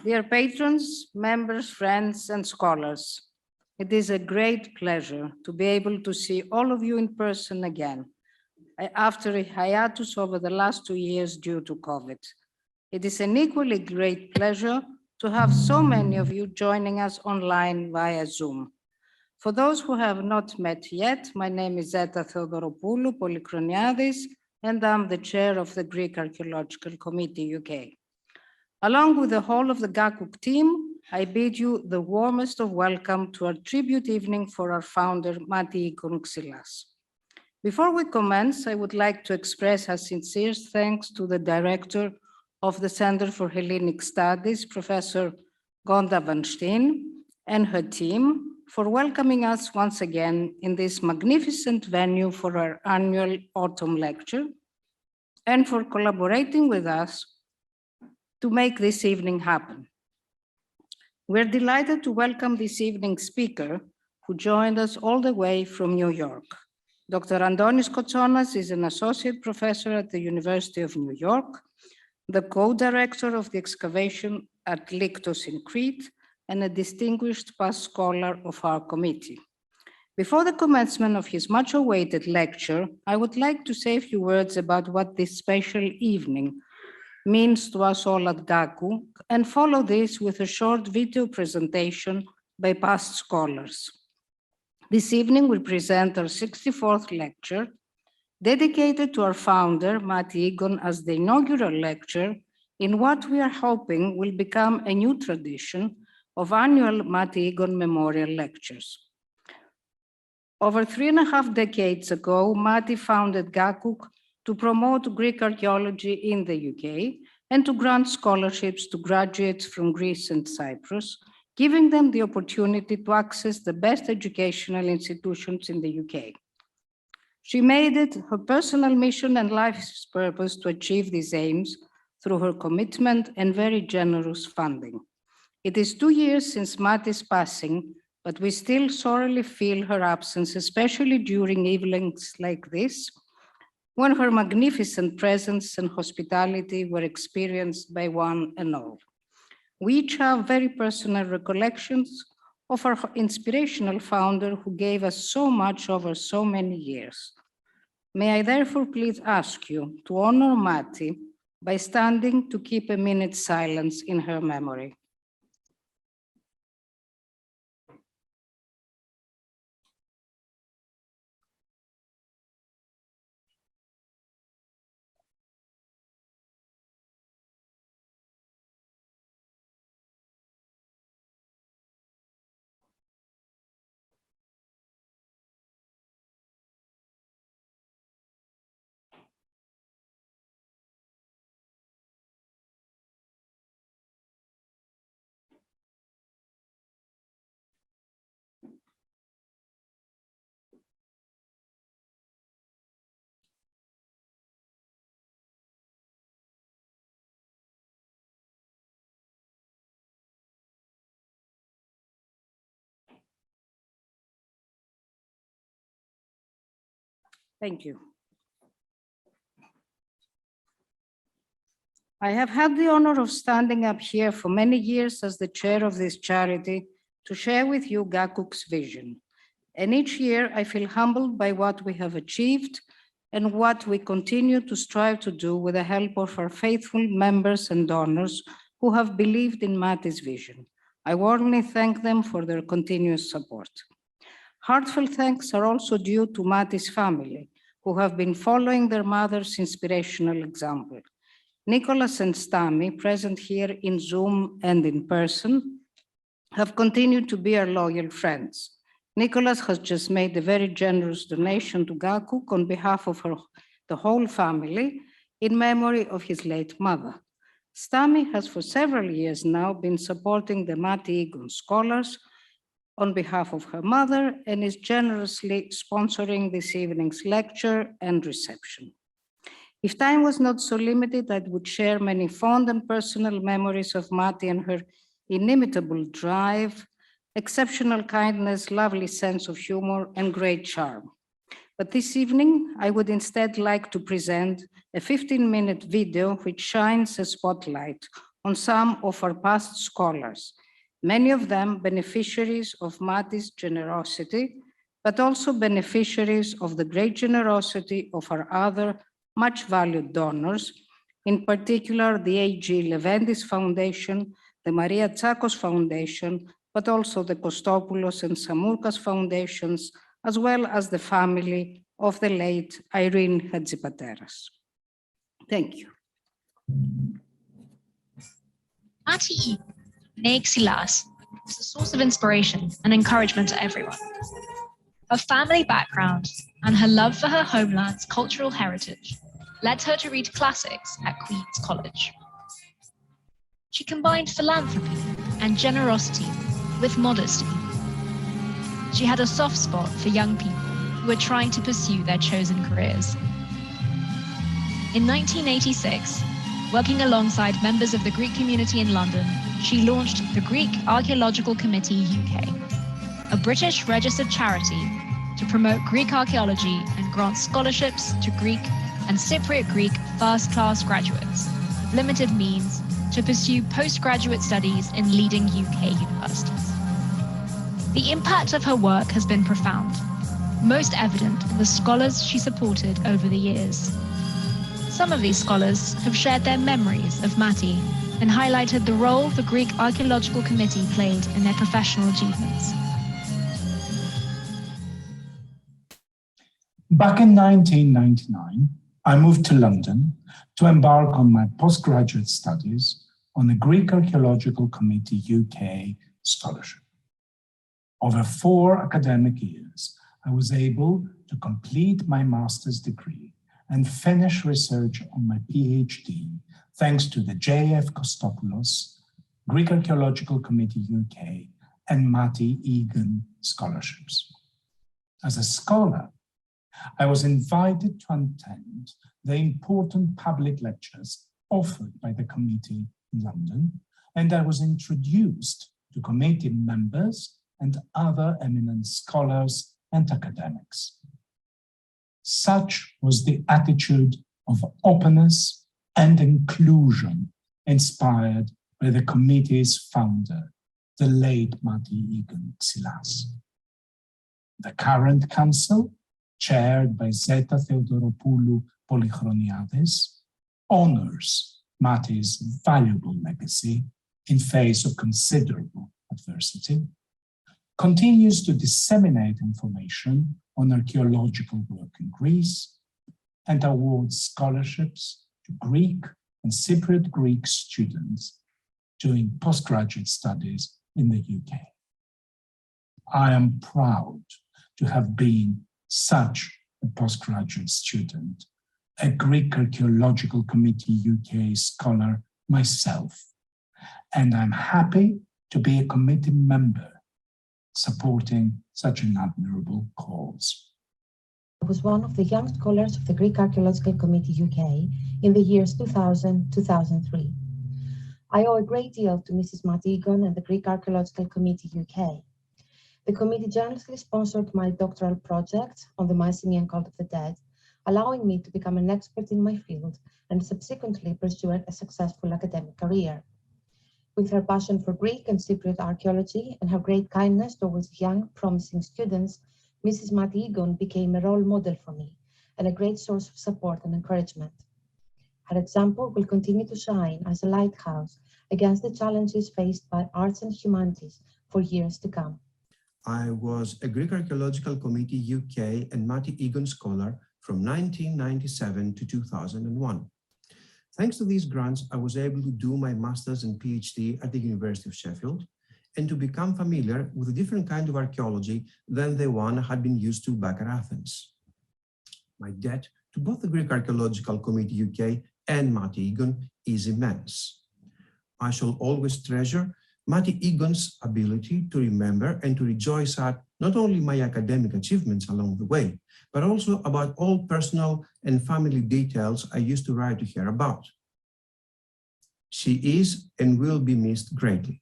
Dear patrons, members, friends, and scholars, it is a great pleasure to be able to see all of you in person again, after a hiatus over the last 2 years due to COVID. It is an equally great pleasure to have so many of you joining us online via Zoom. For those who have not met yet, my name is Zeta Theodoropoulou Polychroniadis, and I'm the chair of the Greek Archaeological Committee UK. Along with the whole of the GACUC team, I bid you the warmest of welcome to our tribute evening for our founder, Matti Egon. Before we commence, I would like to express our sincere thanks to the director of the Center for Hellenic Studies, Professor Gonda van Steen, and her team for welcoming us once again in this magnificent venue for our annual autumn lecture, and for collaborating with us to make this evening happen. We're delighted to welcome this evening's speaker, who joined us all the way from New York. Dr. Antonis Kotsonas is an associate professor at the University of New York, the co-director of the excavation at Lyktos in Crete, and a distinguished past scholar of our committee. Before the commencement of his much-awaited lecture, I would like to say a few words about what this special evening means to us all at GACUC, and follow this with a short video presentation by past scholars. This evening we present our 64th lecture, dedicated to our founder, Matti Egon, as the inaugural lecture in what we are hoping will become a new tradition of annual Matti Egon Memorial Lectures. Over 3.5 decades ago, Matti founded GACUC to promote Greek archaeology in the UK and to grant scholarships to graduates from Greece and Cyprus, giving them the opportunity to access the best educational institutions in the UK. She made it her personal mission and life's purpose to achieve these aims through her commitment and very generous funding. It is 2 years since Matti's passing, but we still sorely feel her absence, especially during evenings like this, when her magnificent presence and hospitality were experienced by one and all. We each have very personal recollections of our inspirational founder who gave us so much over so many years. May I therefore please ask you to honor Matti by standing to keep a minute's silence in her memory. Thank you. I have had the honor of standing up here for many years as the chair of this charity to share with you GACUC's vision. And each year I feel humbled by what we have achieved and what we continue to strive to do with the help of our faithful members and donors who have believed in Matti's vision. I warmly thank them for their continuous support. Heartfelt thanks are also due to Matti's family, who have been following their mother's inspirational example. Nicholas and Stami, present here in Zoom and in person, have continued to be our loyal friends. Nicholas has just made a very generous donation to GACUC on behalf of the whole family in memory of his late mother. Stami has for several years now been supporting the Matti Egon scholars on behalf of her mother and is generously sponsoring this evening's lecture and reception. If time was not so limited, I would share many fond and personal memories of Matti and her inimitable drive, exceptional kindness, lovely sense of humor, and great charm. But this evening, I would instead like to present a 15-minute video which shines a spotlight on some of our past scholars, many of them beneficiaries of Matti's generosity, but also beneficiaries of the great generosity of our other much valued donors, in particular the A.G. Leventis Foundation, the Maria Tsakos Foundation, but also the Kostopoulos and Samourkas Foundations, as well as the family of the late Irene Hadjipateras. Thank you. Matti, née Xilas, is a source of inspiration and encouragement to everyone. Her family background and her love for her homeland's cultural heritage led her to read classics at Queen's College. She combined philanthropy and generosity with modesty. She had a soft spot for young people who were trying to pursue their chosen careers. In 1986, working alongside members of the Greek community in London, she launched the Greek Archaeological Committee UK, a British registered charity to promote Greek archaeology and grant scholarships to Greek and Cypriot Greek first-class graduates with limited means to pursue postgraduate studies in leading UK universities. The impact of her work has been profound, most evident in the scholars she supported over the years. Some of these scholars have shared their memories of Matti and highlighted the role the Greek Archaeological Committee played in their professional achievements. Back in 1999, I moved to London to embark on my postgraduate studies on the Greek Archaeological Committee UK scholarship. Over 4 academic years, I was able to complete my master's degree and finish research on my PhD thanks to the J.F. Kostopoulos, Greek Archaeological Committee UK, and Matti Egon scholarships. As a scholar, I was invited to attend the important public lectures offered by the committee in London, and I was introduced to committee members and other eminent scholars and academics. Such was the attitude of openness and inclusion inspired by the committee's founder, the late Matti Egon Xilas. The current council, chaired by Zeta Theodoropoulou Polychroniades, honors Matti's valuable legacy in face of considerable adversity, continues to disseminate information on archaeological work in Greece, and awards scholarships to Greek and Cypriot Greek students doing postgraduate studies in the UK. I am proud to have been such a postgraduate student, a Greek Archaeological Committee UK scholar myself, and I'm happy to be a committee member supporting such an admirable cause. I was one of the young scholars of the Greek Archaeological Committee UK in the years 2000-2003. I owe a great deal to Mrs. Matti Egon and the Greek Archaeological Committee UK. The committee generously sponsored my doctoral project on the Mycenaean cult of the dead, allowing me to become an expert in my field and subsequently pursue a successful academic career. With her passion for Greek and Cypriot archaeology and her great kindness towards young, promising students, Mrs. Matti Egon became a role model for me and a great source of support and encouragement. Her example will continue to shine as a lighthouse against the challenges faced by arts and humanities for years to come. I was a Greek Archaeological Committee UK and Matti Egon scholar from 1997 to 2001. Thanks to these grants, I was able to do my master's and PhD at the University of Sheffield and to become familiar with a different kind of archaeology than the one I had been used to back at Athens. My debt to both the Greek Archaeological Committee UK and Matti Egon is immense. I shall always treasure Matti Egon's ability to remember and to rejoice at not only my academic achievements along the way, but also about all personal and family details I used to write to her about. She is and will be missed greatly.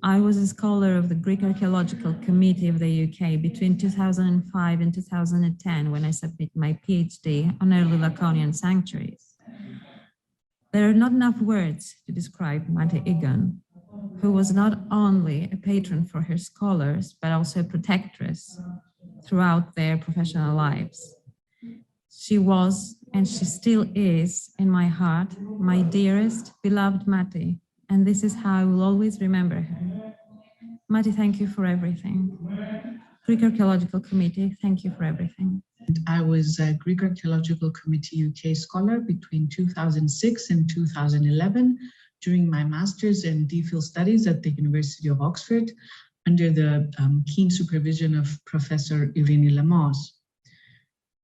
I was a scholar of the Greek Archaeological Committee of the UK between 2005 and 2010 when I submitted my PhD on early Laconian sanctuaries. There are not enough words to describe Matti Egon, who was not only a patron for her scholars, but also a protectress throughout their professional lives. She was, and she still is, in my heart, my dearest, beloved Matti, and this is how I will always remember her. Matti, thank you for everything. Greek Archaeological Committee, thank you for everything. I was a Greek Archaeological Committee UK scholar between 2006 and 2011 during my master's in DPhil studies at the University of Oxford under the keen supervision of Professor Irini Lemos.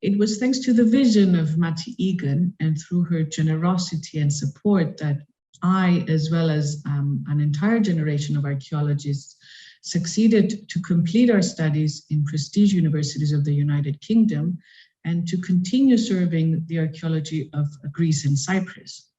It was thanks to the vision of Matti Egon and through her generosity and support that I, as well as an entire generation of archaeologists, succeeded to complete our studies in prestige universities of the United Kingdom and to continue serving the archaeology of Greece and Cyprus.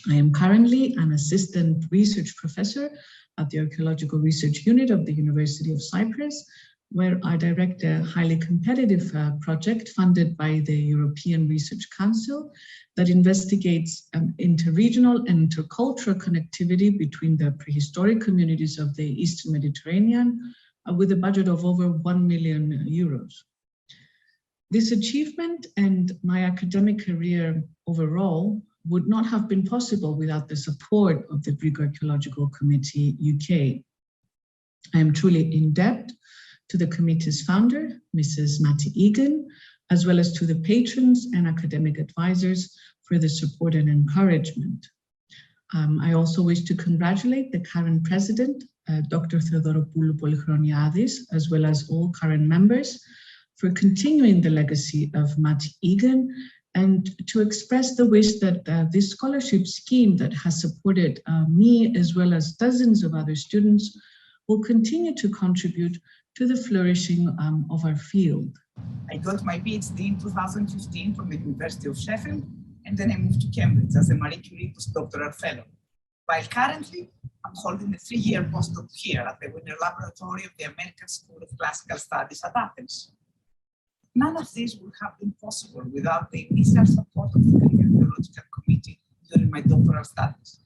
I am currently an assistant research professor at the Archaeological Research Unit of the University of Cyprus, where I direct a highly competitive project funded by the European Research Council that investigates interregional and intercultural connectivity between the prehistoric communities of the Eastern Mediterranean with a budget of over 1 million euros. This achievement and my academic career overall would not have been possible without the support of the Greek Archaeological Committee UK. I am truly in debt to the committee's founder, Mrs. Matti Egon, as well as to the patrons and academic advisors for the support and encouragement. I also wish to congratulate the current president, Dr. Theodoropoulou Polychroniadis, as well as all current members for continuing the legacy of Matti Egon and to express the wish that this scholarship scheme that has supported me as well as dozens of other students will continue to contribute to the flourishing of our field. I got my PhD in 2015 from the University of Sheffield, and then I moved to Cambridge as a Marie Curie postdoctoral fellow. While currently, I'm holding a 3-year postdoc here at the Winter Laboratory of the American School of Classical Studies at Athens. None of this would have been possible without the initial support of the Greek Archaeological Committee during my doctoral studies.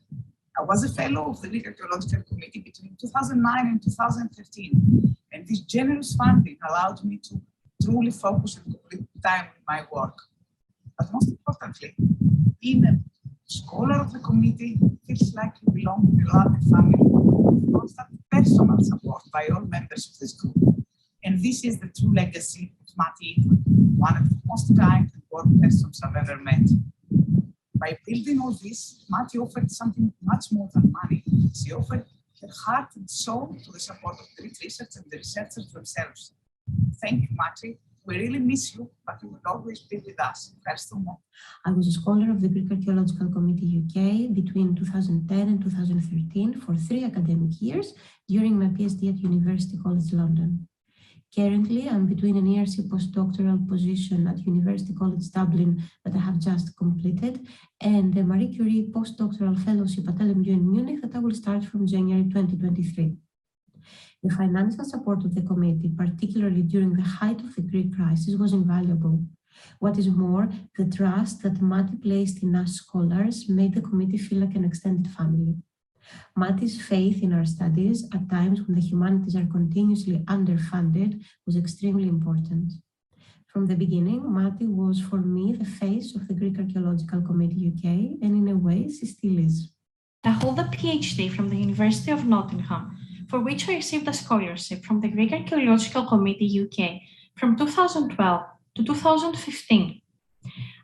I was a fellow of the Greek Archaeological Committee between 2009 and 2013, and this generous funding allowed me to truly focus and complete time with my work. But most importantly, being a scholar of the committee feels like you belong to a loving family with constant personal support by all members of this group. And this is the true legacy of Matti Egon, one of the most kind and warm persons I've ever met. By building all this, Matti offered something much more than money. She offered her heart and soul to the support of Greek research and the researchers themselves. Thank you, Matti. We really miss you, but you will always be with us. I was a scholar of the Greek Archaeological Committee UK between 2010 and 2013 for 3 academic years during my PhD at University College London. Currently, I'm between an ERC postdoctoral position at University College Dublin that I have just completed and a Marie Curie postdoctoral fellowship at LMU in Munich that I will start from January 2023. The financial support of the committee, particularly during the height of the Greek crisis, was invaluable. What is more, the trust that Matti placed in us scholars made the committee feel like an extended family. Matti's faith in our studies at times when the humanities are continuously underfunded was extremely important. From the beginning, Matti was for me the face of the Greek Archaeological Committee UK, and in a way, she still is. I hold a PhD from the University of Nottingham, for which I received a scholarship from the Greek Archaeological Committee UK from 2012 to 2015.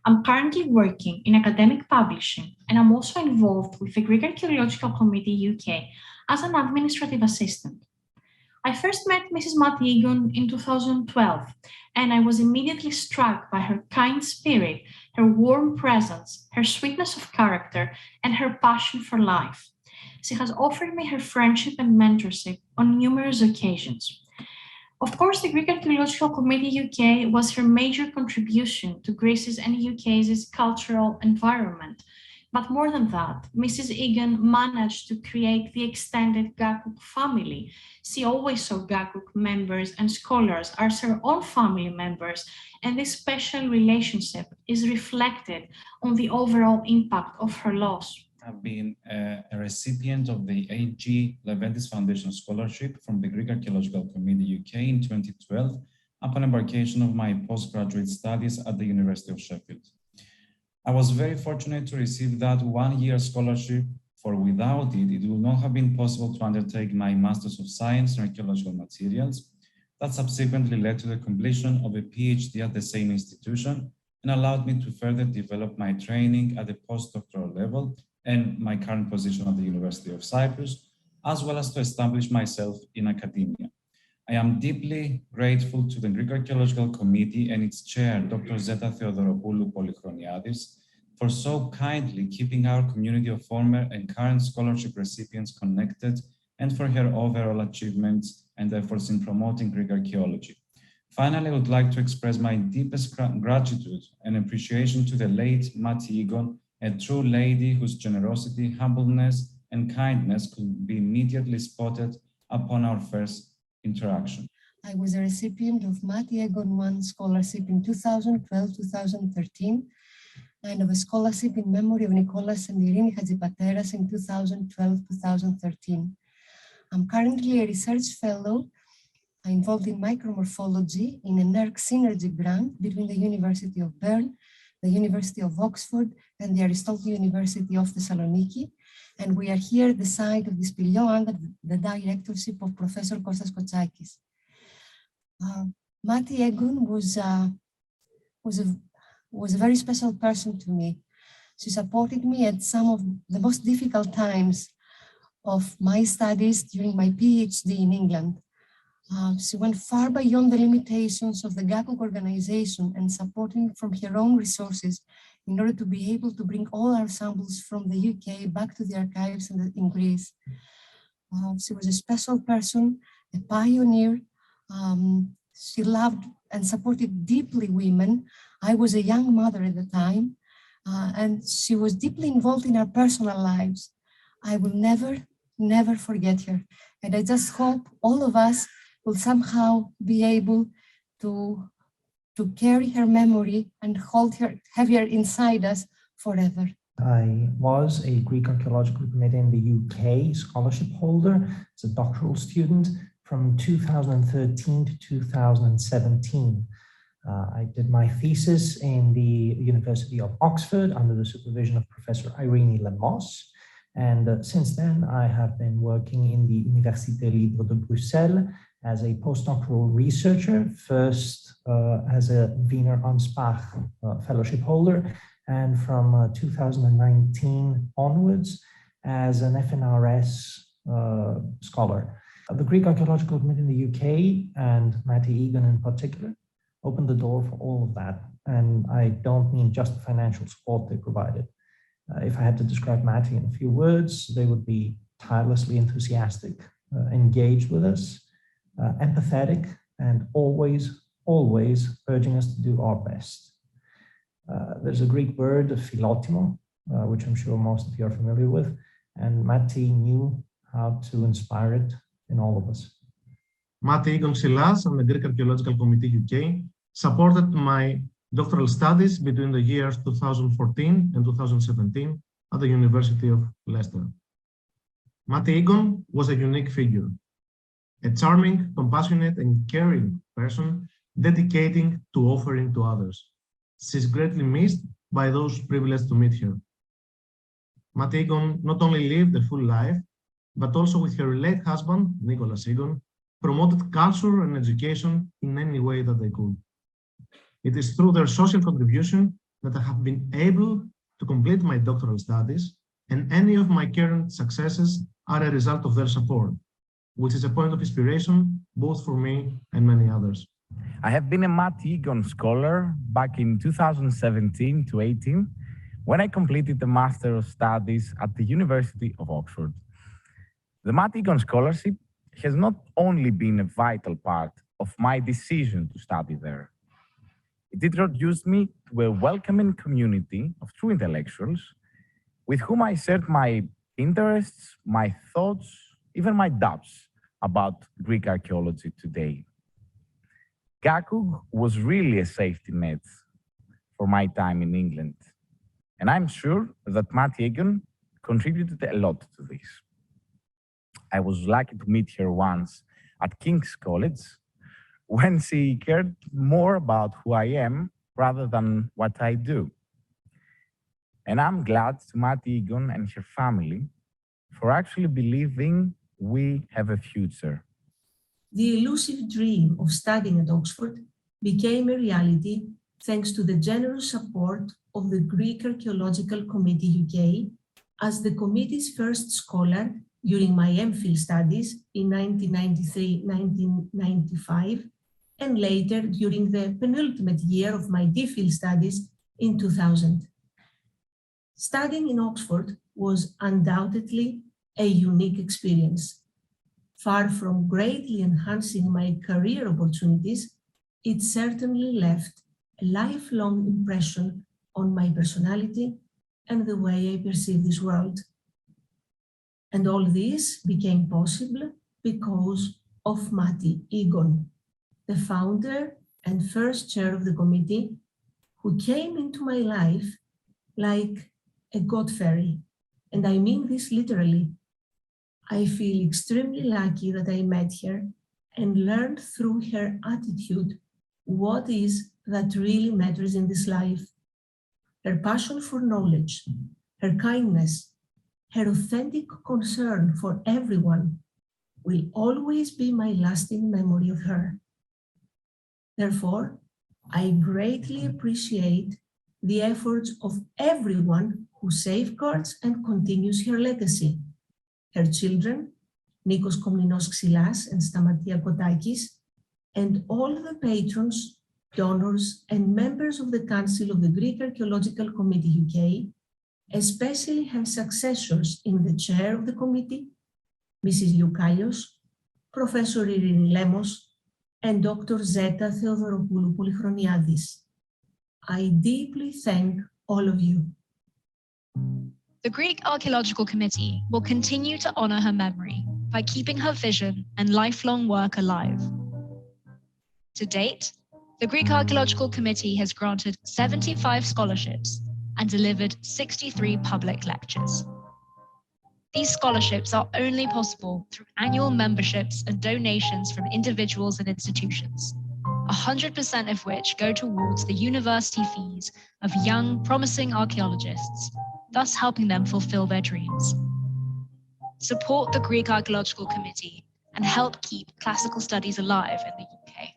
I'm currently working in academic publishing, and I'm also involved with the Greek Archaeological Committee UK as an administrative assistant. I first met Mrs. Matti Egon in 2012, and I was immediately struck by her kind spirit, her warm presence, her sweetness of character, and her passion for life. She has offered me her friendship and mentorship on numerous occasions. Of course, the Greek Archaeological Committee UK was her major contribution to Greece's and UK's cultural environment, But more than that, Mrs. Egon managed to create the extended Gakuk family. She always saw Gakuk members and scholars as her own family members, and this special relationship is reflected on the overall impact of her loss. I've been a recipient of the A.G. Leventis Foundation Scholarship from the Greek Archaeological Committee UK in 2012 upon embarkation of my postgraduate studies at the University of Sheffield. I was very fortunate to receive that one-year scholarship, for without it, it would not have been possible to undertake my Masters of Science in Archaeological Materials. That subsequently led to the completion of a PhD at the same institution and allowed me to further develop my training at the postdoctoral level and my current position at the University of Cyprus, as well as to establish myself in academia. I am deeply grateful to the Greek Archaeological Committee and its chair, Dr. Zeta Theodoropoulou Polychroniadis, for so kindly keeping our community of former and current scholarship recipients connected, and for her overall achievements and efforts in promoting Greek archaeology. Finally, I would like to express my deepest gratitude and appreciation to the late Matti Egon, a true lady whose generosity, humbleness, and kindness could be immediately spotted upon our first interaction. I was a recipient of Matti Egon I scholarship in 2012-2013 and of a scholarship in memory of Nicholas and Irini Hadjipateras in 2012-2013. I'm currently a research fellow involved in micromorphology in an ERC synergy grant between the University of Bern, the University of Oxford, and the Aristotle University of Thessaloniki. And we are here at the site of this Spilio under the directorship of Professor Kostas Kotsakis. Matti Egon was a very special person to me. She supported me at some of the most difficult times of my studies during my PhD in England. She went far beyond the limitations of the Gakuk organization and supporting from her own resources in order to be able to bring all our samples from the UK back to the archives in Greece. She was a special person, a pioneer. She loved and supported deeply women. I was a young mother at the time, and she was deeply involved in our personal lives. I will never forget her. And I just hope all of us will somehow be able to carry her memory and have her inside us forever. I was a Greek Archaeological Committee in the UK scholarship holder as a doctoral student from 2013 to 2017. I did my thesis in the University of Oxford under the supervision of Professor Irene Lemos. And since then, I have been working in the Université Libre de Bruxelles as a postdoctoral researcher, first as a Wiener Ansbach fellowship holder, and from 2019 onwards as an FNRS scholar. The Greek Archaeological Committee in the UK and Matti Egon in particular opened the door for all of that. And I don't mean just the financial support they provided. If I had to describe Matti in a few words, they would be tirelessly enthusiastic, engaged with us, empathetic, and always urging us to do our best. There's a Greek word, philotimo, which I'm sure most of you are familiar with, and Matti knew how to inspire it in all of us. Matti Egon Silas and the Greek Archaeological Committee UK supported my doctoral studies between the years 2014 and 2017 at the University of Leicester. Matti Egon was a unique figure, a charming, compassionate, and caring person dedicating to offering to others. She's greatly missed by those privileged to meet her. Matti Egon not only lived a full life, but also with her late husband, Nicholas Egon, promoted culture and education in any way that they could. It is through their social contribution that I have been able to complete my doctoral studies, and any of my current successes are a result of their support, which is a point of inspiration both for me and many others. I have been a Matti Egon scholar back in 2017 to 18 when I completed the Master of Studies at the University of Oxford. The Matti Egon scholarship has not only been a vital part of my decision to study there. It introduced me to a welcoming community of true intellectuals with whom I shared my interests, my thoughts, even my doubts about Greek archaeology today. GACUG was really a safety net for my time in England, and I'm sure that Matti Egon contributed a lot to this. I was lucky to meet her once at King's College when she cared more about who I am rather than what I do. And I'm glad to Matti Egon and her family for actually believing we have a future. The elusive dream of studying at Oxford became a reality thanks to the generous support of the Greek Archaeological Committee UK as the committee's first scholar during my MPhil studies in 1993-1995, and later during the penultimate year of my DPhil studies in 2000. Studying in Oxford was undoubtedly a unique experience. Far from greatly enhancing my career opportunities, it certainly left a lifelong impression on my personality and the way I perceive this world. And all this became possible because of Matti Egon, the founder and first chair of the committee, who came into my life like a god fairy. And I mean this literally. I feel extremely lucky that I met her and learned through her attitude what is that really matters in this life. Her passion for knowledge, her kindness, her authentic concern for everyone will always be my lasting memory of her. Therefore, I greatly appreciate the efforts of everyone who safeguards and continues her legacy. Her children, Nikos Komninos Xylas and Stamatia Kotakis, and all the patrons, donors, and members of the Council of the Greek Archaeological Committee UK, especially her successors in the chair of the committee, Mrs. Liukalios, Professor Irini Lemos, and Dr. Zeta Theodoropoulou Polychroniadis. I deeply thank all of you. The Greek Archaeological Committee will continue to honor her memory by keeping her vision and lifelong work alive. To date, the Greek Archaeological Committee has granted 75 scholarships and delivered 63 public lectures. These scholarships are only possible through annual memberships and donations from individuals and institutions, 100% of which go towards the university fees of young, promising archaeologists, thus helping them fulfill their dreams. Support the Greek Archaeological Committee and help keep classical studies alive in the UK.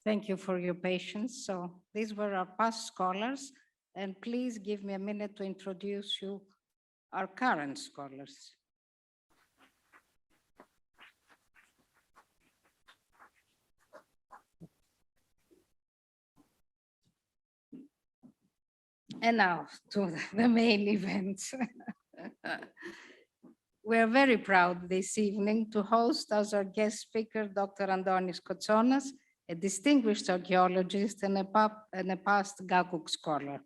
Thank you for your patience. So these were our past scholars, and please give me a minute to introduce you our current scholars. And now to the main event. We're very proud this evening to host as our guest speaker, Dr. Antonis Kotsonas, a distinguished archaeologist and a past GACUG scholar.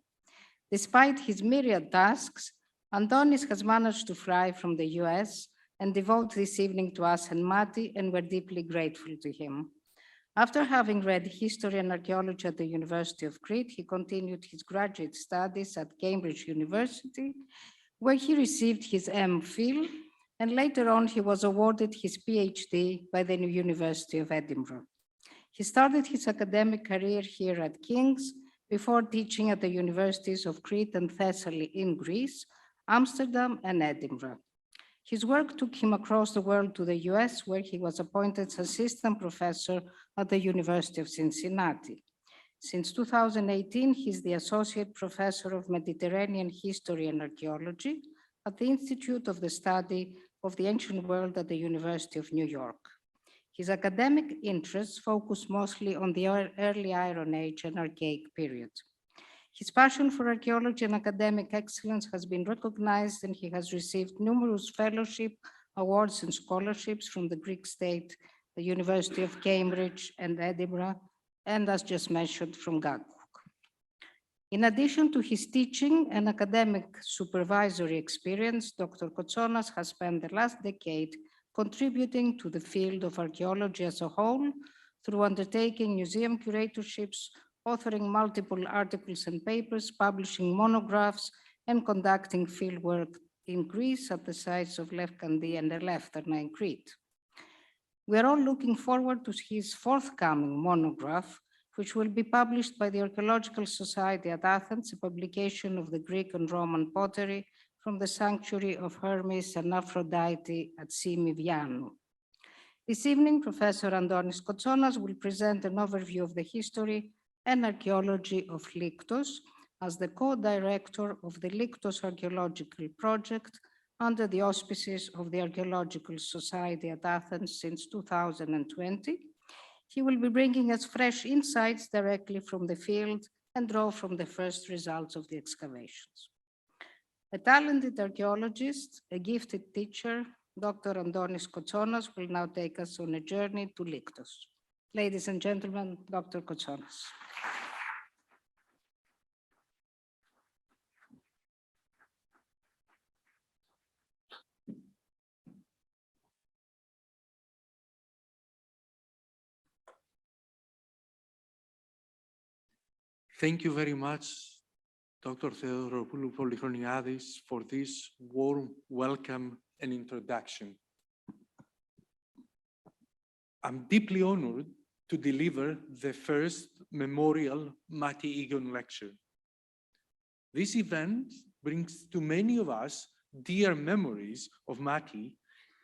Despite his myriad tasks, Antonis has managed to fly from the US and devote this evening to us and Matti, and we're deeply grateful to him. After having read history and archaeology at the University of Crete, he continued his graduate studies at Cambridge University, where he received his MPhil, and later on he was awarded his PhD by the University of Edinburgh. He started his academic career here at King's before teaching at the universities of Crete and Thessaly in Greece, Amsterdam, and Edinburgh. His work took him across the world to the US, where he was appointed assistant professor at the University of Cincinnati. Since 2018, he's the associate professor of Mediterranean history and archaeology at the Institute of the Study of the Ancient World at the University of New York. His academic interests focus mostly on the early Iron Age and Archaic period. His passion for archaeology and academic excellence has been recognized, and he has received numerous fellowship, awards, and scholarships from the Greek state the University of Cambridge and Edinburgh, and as just mentioned, from Gatwick. In addition to his teaching and academic supervisory experience, Dr. Kotsonas has spent the last decade contributing to the field of archaeology as a whole through undertaking museum curatorships, authoring multiple articles and papers, publishing monographs, and conducting fieldwork in Greece at the sites of Lefkandi and Eleftheria in Crete. We are all looking forward to his forthcoming monograph, which will be published by the Archaeological Society at Athens, a publication of the Greek and Roman pottery from the sanctuary of Hermes and Aphrodite at Simiviano. This evening, Professor Antonis Kotsonas will present an overview of the history and archaeology of Lyktos as the co-director of the Lyktos Archaeological Project under the auspices of the Archaeological Society at Athens since 2020. He will be bringing us fresh insights directly from the field and draw from the first results of the excavations. A talented archaeologist, a gifted teacher, Dr. Antonis Kotsonas will now take us on a journey to Lyktos. Ladies and gentlemen, Dr. Kotsonas. Thank you very much, Dr. Theodoropoulos Polychroniadis, for this warm welcome and introduction. I'm deeply honored to deliver the first memorial Matti Egon lecture. This event brings to many of us dear memories of Matti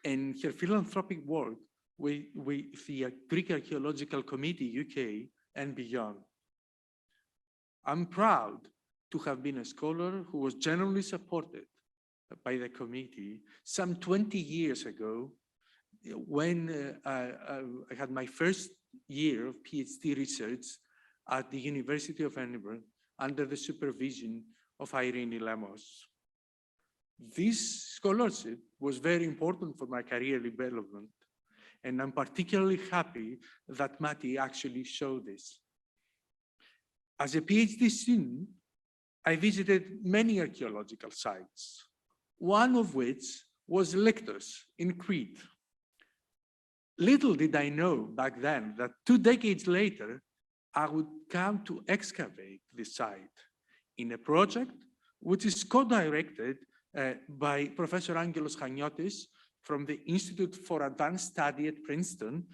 and her philanthropic work with the Greek Archaeological Committee UK and beyond. I'm proud to have been a scholar who was generally supported by the committee some 20 years ago when I had my first year of PhD research at the University of Edinburgh under the supervision of Irene Lemos. This scholarship was very important for my career development, and I'm particularly happy that Matti actually showed this. As a PhD student, I visited many archaeological sites, one of which was Lyktos in Crete. Little did I know back then that 2 decades later, I would come to excavate this site in a project which is co-directed by Professor Angelos Chaniotis from the Institute for Advanced Study at Princeton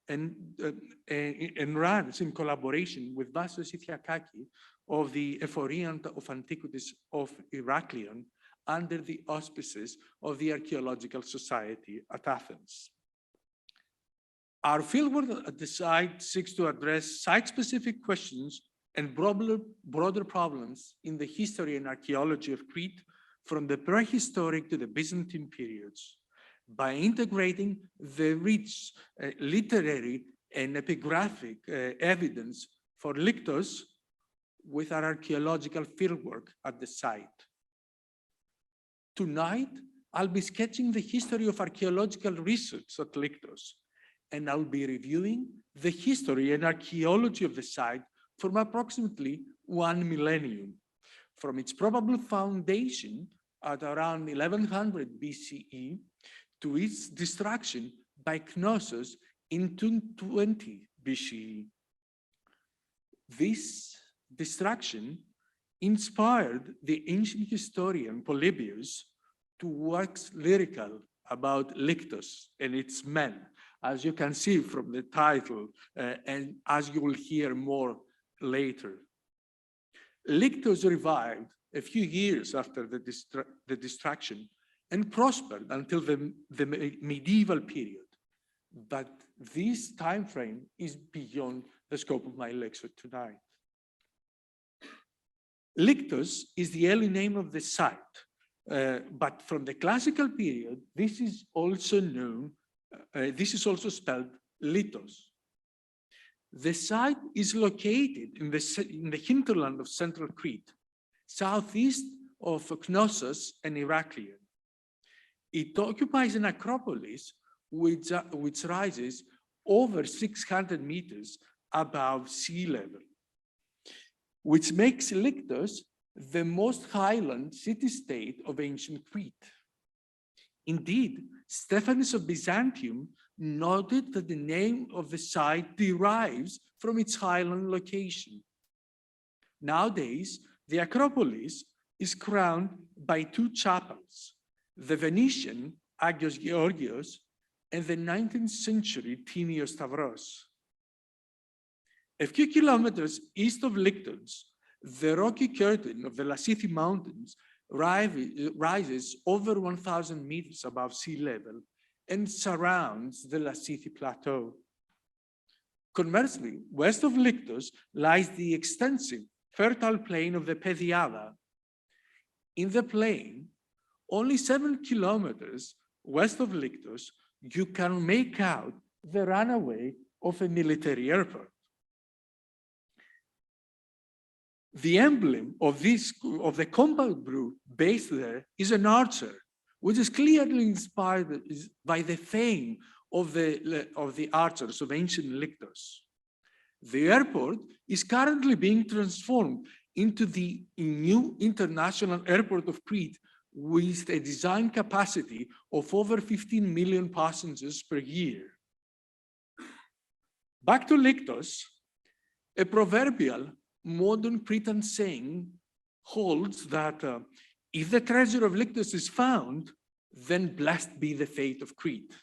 and runs in collaboration with Vassos Ithiakaki of the Ephorion of Antiquities of Heraklion under the auspices of the Archaeological Society at Athens. Our fieldwork at the site seeks to address site-specific questions and broader problems in the history and archaeology of Crete from the prehistoric to the Byzantine periods, by integrating the rich literary and epigraphic evidence for Lyktos with our archaeological fieldwork at the site. Tonight, I'll be sketching the history of archaeological research at Lyktos, and I'll be reviewing the history and archaeology of the site from approximately 1 millennium, from its probable foundation at around 1100 BCE to its destruction by Knossos in 220 BCE. This destruction inspired the ancient historian Polybius to wax lyrical about Lyktos and its men, as you can see from the title, and as you will hear more later. Lyktos revived a few years after the destruction and prospered until the medieval period. But this time frame is beyond the scope of my lecture tonight. Lyktos is the early name of the site, but from the classical period, this is also spelled Lytos. The site is located in the hinterland of central Crete, southeast of Knossos and Heraklion. It occupies an acropolis which rises over 600 meters above sea level, which makes Lyktos the most highland city-state of ancient Crete. Indeed, Stephanus of Byzantium noted that the name of the site derives from its highland location. Nowadays, the Acropolis is crowned by two chapels, the Venetian Agios Georgios and the 19th century Tinios Stavros. A few kilometers east of Lyktos, the rocky curtain of the Lassithi Mountains rises over 1,000 meters above sea level and surrounds the Lassithi Plateau. Conversely, west of Lyktos lies the extensive fertile plain of the Pediada. In the plain, only 7 kilometers west of Lyktos, you can make out the runway of a military airport. The emblem of the compound group based there is an archer, which is clearly inspired by the fame of the archers of ancient Lyktos. The airport is currently being transformed into the new International Airport of Crete with a design capacity of over 15 million passengers per year. Back to Lyktos, a proverbial modern Cretan saying holds that if the treasure of Lyktos is found, then blessed be the fate of Crete.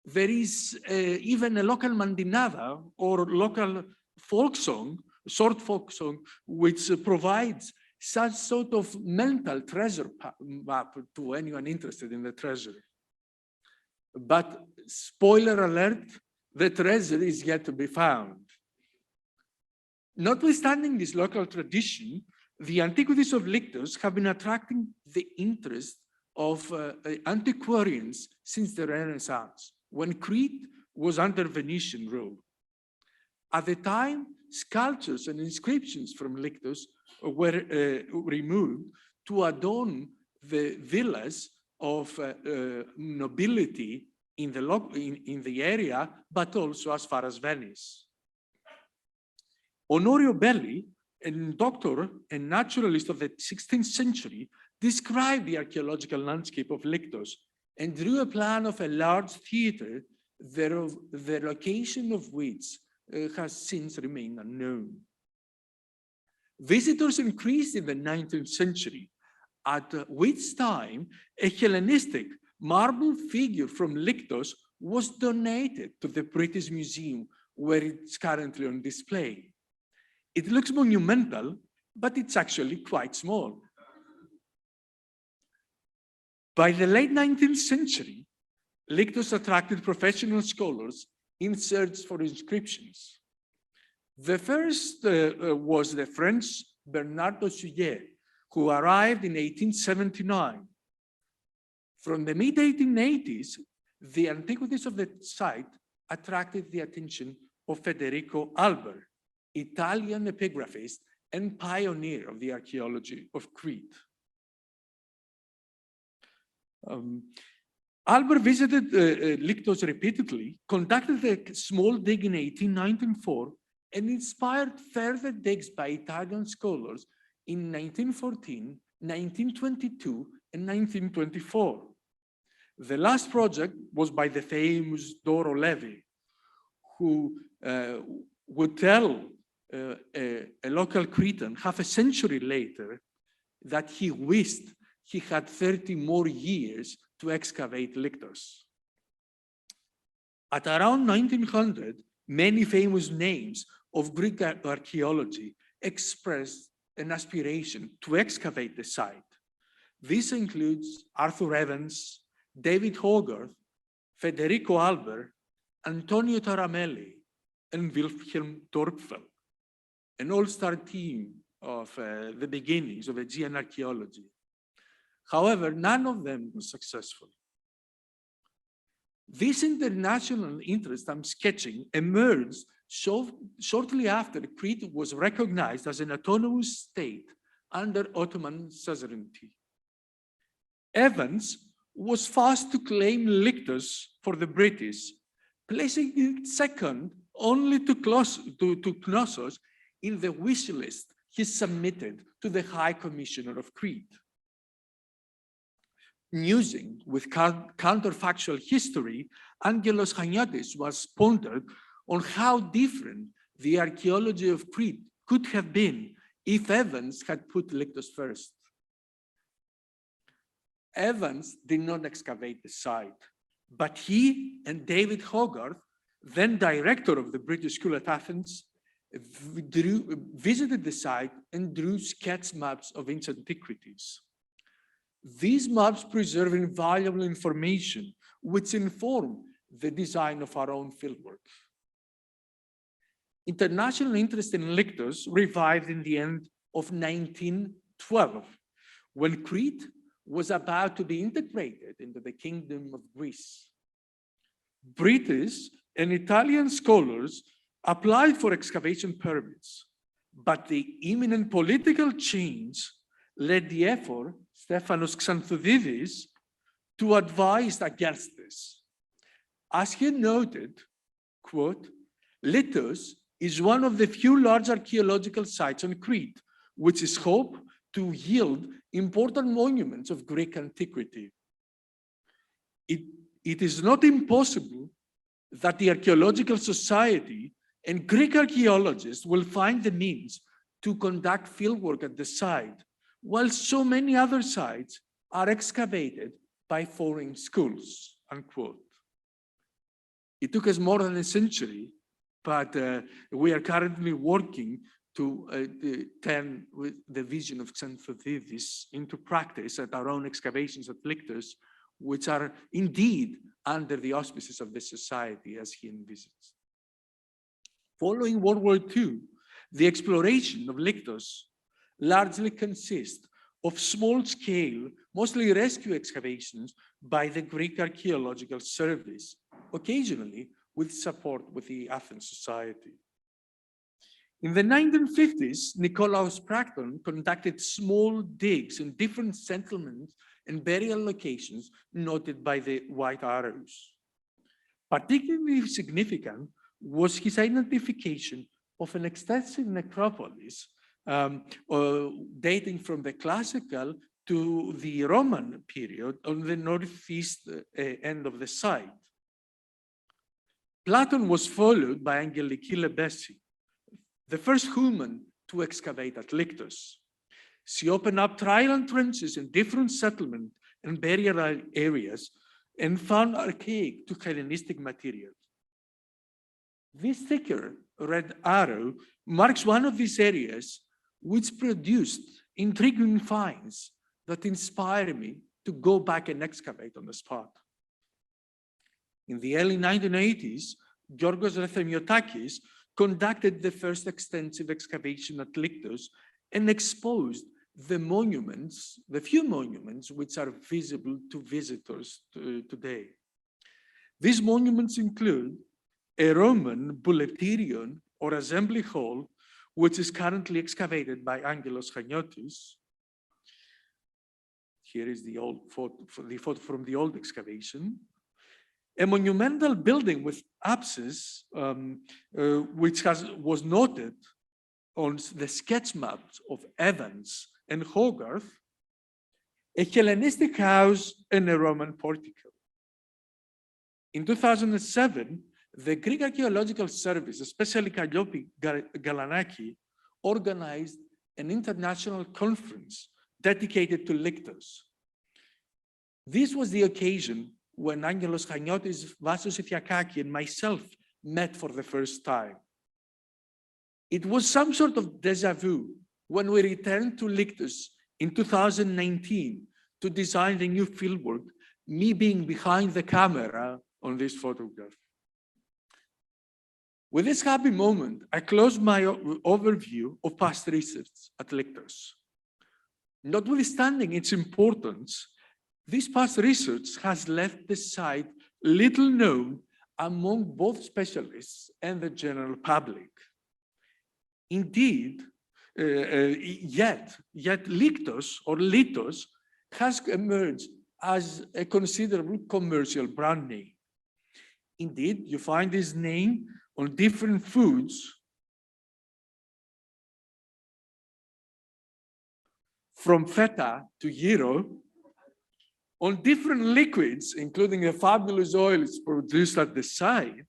There is even a local mandinada or local folk song, short folk song, which provides such sort of mental treasure map to anyone interested in the treasure. But spoiler alert, the treasure is yet to be found. Notwithstanding this local tradition, the antiquities of Lyktos have been attracting the interest of antiquarians since the Renaissance, when Crete was under Venetian rule. At the time, sculptures and inscriptions from Lyktos were removed to adorn the villas of nobility in the area, but also as far as Venice. Honorio Belli, a doctor and naturalist of the 16th century, described the archaeological landscape of Lyktos and drew a plan of a large theater, the location of which has since remained unknown. Visitors increased in the 19th century, at which time a Hellenistic marble figure from Lyktos was donated to the British Museum, where it's currently on display. It looks monumental, but it's actually quite small. By the late 19th century, Lyktos attracted professional scholars in search for inscriptions. The first was the French Bernard de Souillet, who arrived in 1879. From the mid-1880s, the antiquities of the site attracted the attention of Federico Alber, Italian epigraphist and pioneer of the archaeology of Crete. Albert visited Lyktos repeatedly, conducted a small dig in 1904, and inspired further digs by Italian scholars in 1914, 1922, and 1924. The last project was by the famous Doro Levi, who would tell a local Cretan half a century later that he wished he had 30 more years to excavate Lyktos. At around 1900, many famous names of Greek archaeology expressed an aspiration to excavate the site. This includes Arthur Evans, David Hogarth, Federico Alber, Antonio Taramelli, and Wilhelm Dorpfel, an all-star team of the beginnings of Aegean archaeology. However, none of them was successful. This international interest I'm sketching emerged shortly after Crete was recognized as an autonomous state under Ottoman suzerainty. Evans was fast to claim Lyktos for the British, placing it second only to Knossos in the wish list he submitted to the High Commissioner of Crete. Musing with counterfactual history, Angelos Chaniotis was pondered on how different the archaeology of Crete could have been if Evans had put Lyktos first. Evans did not excavate the site, but he and David Hogarth, then director of the British School at Athens, visited the site and drew sketch maps of its antiquities. These maps preserve invaluable information which inform the design of our own fieldwork. International interest in Lyktos revived in the end of 1912, when Crete was about to be integrated into the Kingdom of Greece. British and Italian scholars applied for excavation permits, but the imminent political change led the effort, Stephanos Xanthoudidis, to advise against this. As he noted, quote, Lyktos is one of the few large archaeological sites on Crete, which is hoped to yield important monuments of Greek antiquity. It is not impossible that the Archaeological Society and Greek archaeologists will find the means to conduct fieldwork at the site, while so many other sites are excavated by foreign schools, unquote. It took us more than a century, but we are currently working to turn the vision of Xanthoudidis into practice at our own excavations at Lyktos, which are indeed under the auspices of the society as he envisaged. Following World War II, the exploration of Lyktos largely consists of small-scale, mostly rescue excavations by the Greek Archaeological Service, occasionally with support with the Athens Society. In the 1950s, Nikolaos Prakton conducted small digs in different settlements and burial locations noted by the white arrows. Particularly significant was his identification of an extensive necropolis dating from the classical to the Roman period on the northeast end of the site. Platon was followed by Angeliki Lebesi, the first human to excavate at Lyktos. She opened up trial trenches in different settlement and burial areas and found archaic to Hellenistic materials. This thicker red arrow marks one of these areas which produced intriguing finds that inspire me to go back and excavate on the spot. In the early 1980s, Georgos Rethemiotakis conducted the first extensive excavation at Lyktos and exposed the monuments, the few monuments which are visible to visitors today. These monuments include a Roman bouleuterion or assembly hall, which is currently excavated by Angelos Chaniotis. Here is the photo from the old excavation. A monumental building with apses, which was noted on the sketch maps of Evans and Hogarth, a Hellenistic house and a Roman portico. In 2007, the Greek Archaeological Service, especially Kalliopi Galanaki, organized an international conference dedicated to Lyktos. This was the occasion when Angelos Chaniotis, Vassos Ithiakaki, and myself met for the first time. It was some sort of déjà vu when we returned to Lyktos in 2019 to design the new fieldwork, me being behind the camera on this photograph. With this happy moment, I close my overview of past research at Lyktos. Notwithstanding its importance, this past research has left the site little known among both specialists and the general public. Indeed, yet Lyktos or Lyktos has emerged as a considerable commercial brand name. Indeed, you find this name on different foods from feta to gyro, on different liquids, including the fabulous oils produced at the site.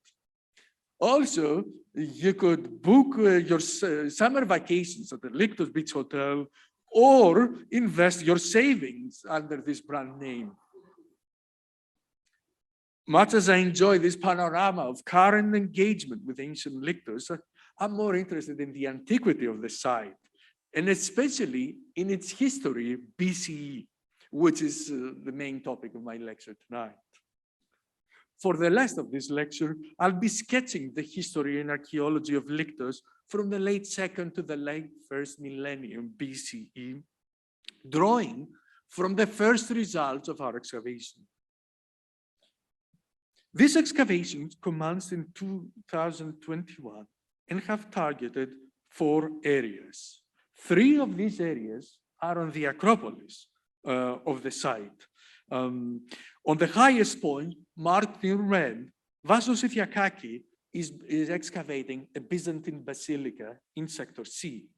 Also, you could book your summer vacations at the Lyktos Beach Hotel or invest your savings under this brand name. Much as I enjoy this panorama of current engagement with ancient Lyktos, I'm more interested in the antiquity of the site, and especially in its history BCE, which is the main topic of my lecture tonight. For the rest of this lecture, I'll be sketching the history and archaeology of Lyktos from the late 2nd to the late 1st millennium BCE, drawing from the first results of our excavation. These excavations commenced in 2021 and have targeted 4 areas. 3 of these areas are on the Acropolis of the site. On the highest point, marked in red, Vassos Ithiakaki is excavating a Byzantine basilica in Sector C.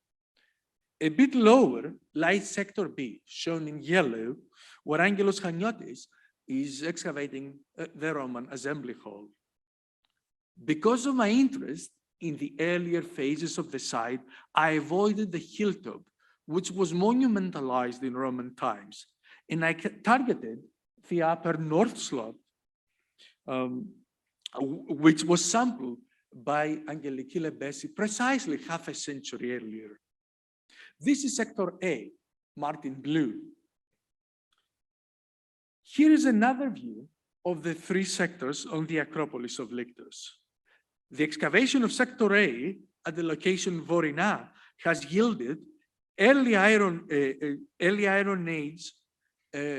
A bit lower lies Sector B, shown in yellow, where Angelos Chaniotis is excavating the Roman Assembly Hall. Because of my interest in the earlier phases of the site, I avoided the hilltop, which was monumentalized in Roman times, and I targeted the upper north slope, which was sampled by Angeliki Lebesi precisely half a century earlier. This is Sector A, marked in blue. Here is another view of the 3 sectors on the Acropolis of Lyktos. The excavation of Sector A at the location Vorina has yielded early Iron Age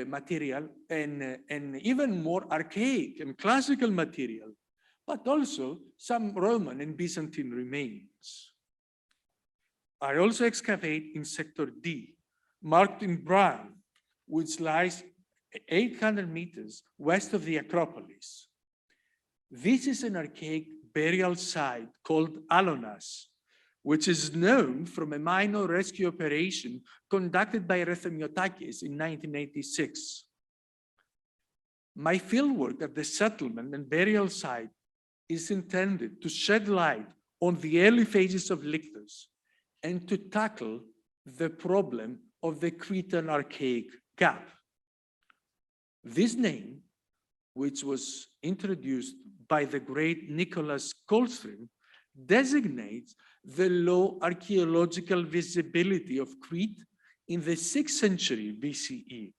material and even more archaic and classical material, but also some Roman and Byzantine remains. I also excavate in Sector D, marked in brown, which lies 800 meters west of the Acropolis. This is an archaic burial site called Alonas, which is known from a minor rescue operation conducted by Rethemiotakis in 1986. My fieldwork at the settlement and burial site is intended to shed light on the early phases of Lyktos and to tackle the problem of the Cretan archaic gap. This name, which was introduced by the great Nicholas Coldstream, designates the low archaeological visibility of Crete in the 6th century BCE,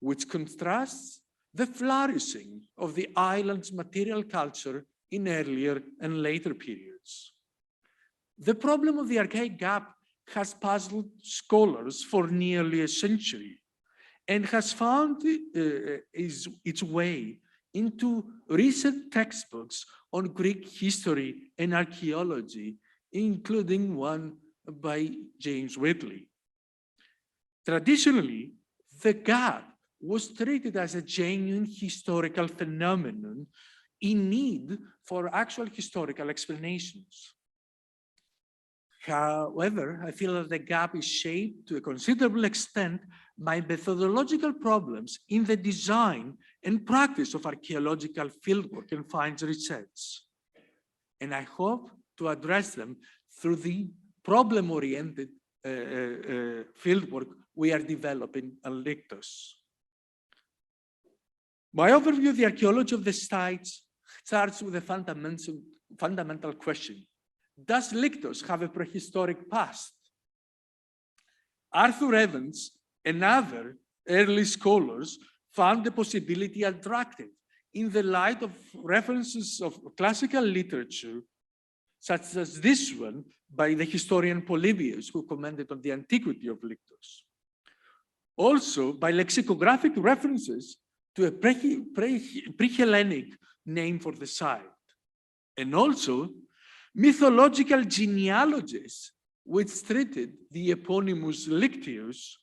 which contrasts the flourishing of the island's material culture in earlier and later periods. The problem of the archaic gap has puzzled scholars for nearly a century and has found its way into recent textbooks on Greek history and archaeology, including one by James Whitley. Traditionally, the gap was treated as a genuine historical phenomenon in need for actual historical explanations. However, I feel that the gap is shaped to a considerable extent by methodological problems in the design and practice of archaeological fieldwork and finds research. And I hope to address them through the problem-oriented fieldwork we are developing at Lyktos. My overview of the archaeology of the sites starts with a fundamental question. Does Lyktos have a prehistoric past? Arthur Evans and other early scholars found the possibility attractive in the light of references of classical literature, such as this one by the historian Polybius, who commented on the antiquity of Lyktos. Also by lexicographic references to a pre-Hellenic name for the site, and also mythological genealogies which treated the eponymous Lyktius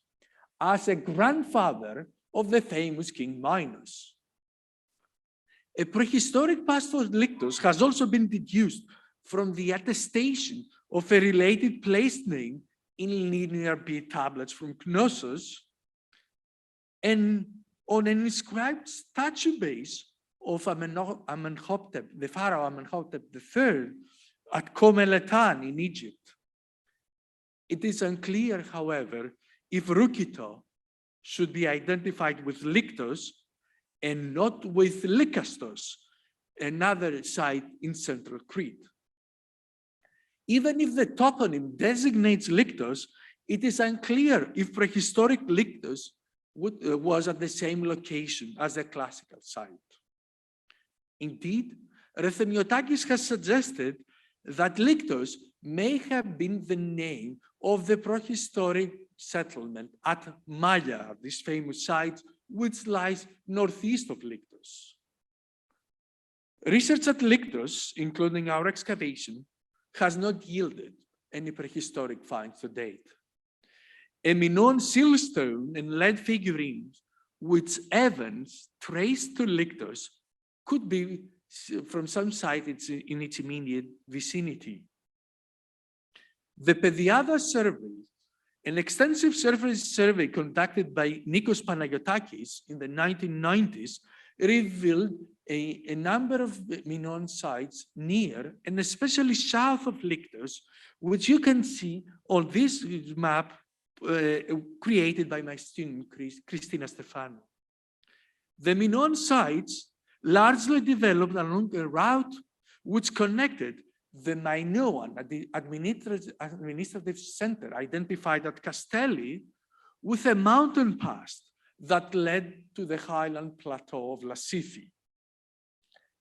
as a grandfather of the famous King Minos. A prehistoric past for Lyktos has also been deduced from the attestation of a related place name in linear bead tablets from Knossos and on an inscribed statue base of Amenhotep, the pharaoh Amenhotep III at Komeletan in Egypt. It is unclear, however, if Rukito should be identified with Lyktos and not with Lykastos, another site in central Crete. Even if the toponym designates Lyktos, it is unclear if prehistoric Lyktos was at the same location as the classical site. Indeed, Rethemiotakis has suggested that Lyktos may have been the name of the prehistoric settlement at Maya, this famous site, which lies northeast of Lyktos. Research at Lyktos, including our excavation, has not yielded any prehistoric finds to date. A Minoan siltstone and lead figurines, which Evans traced to Lyktos, could be from some site in its immediate vicinity. The Pediada survey, an extensive surface survey conducted by Nikos Panagiotakis in the 1990s, revealed a number of Minoan sites near and especially south of Lyktos, which you can see on this map created by my student, Christina Stefano. The Minoan sites largely developed along a route which connected the Minoan, the administrative center identified at Castelli, with a mountain pass that led to the highland plateau of Lassithi.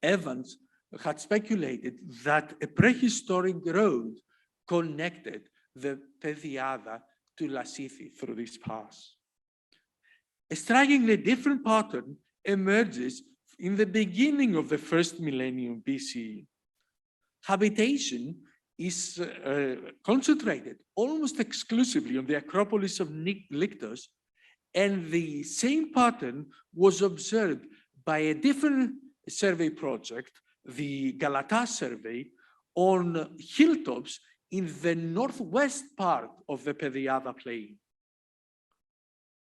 Evans had speculated that a prehistoric road connected the Pediada to Lassithi through this pass. A strikingly different pattern emerges in the beginning of the first millennium BCE. Habitation is concentrated almost exclusively on the Acropolis of Lyktos, and the same pattern was observed by a different survey project, the Galata survey, on hilltops in the northwest part of the Pediada plain.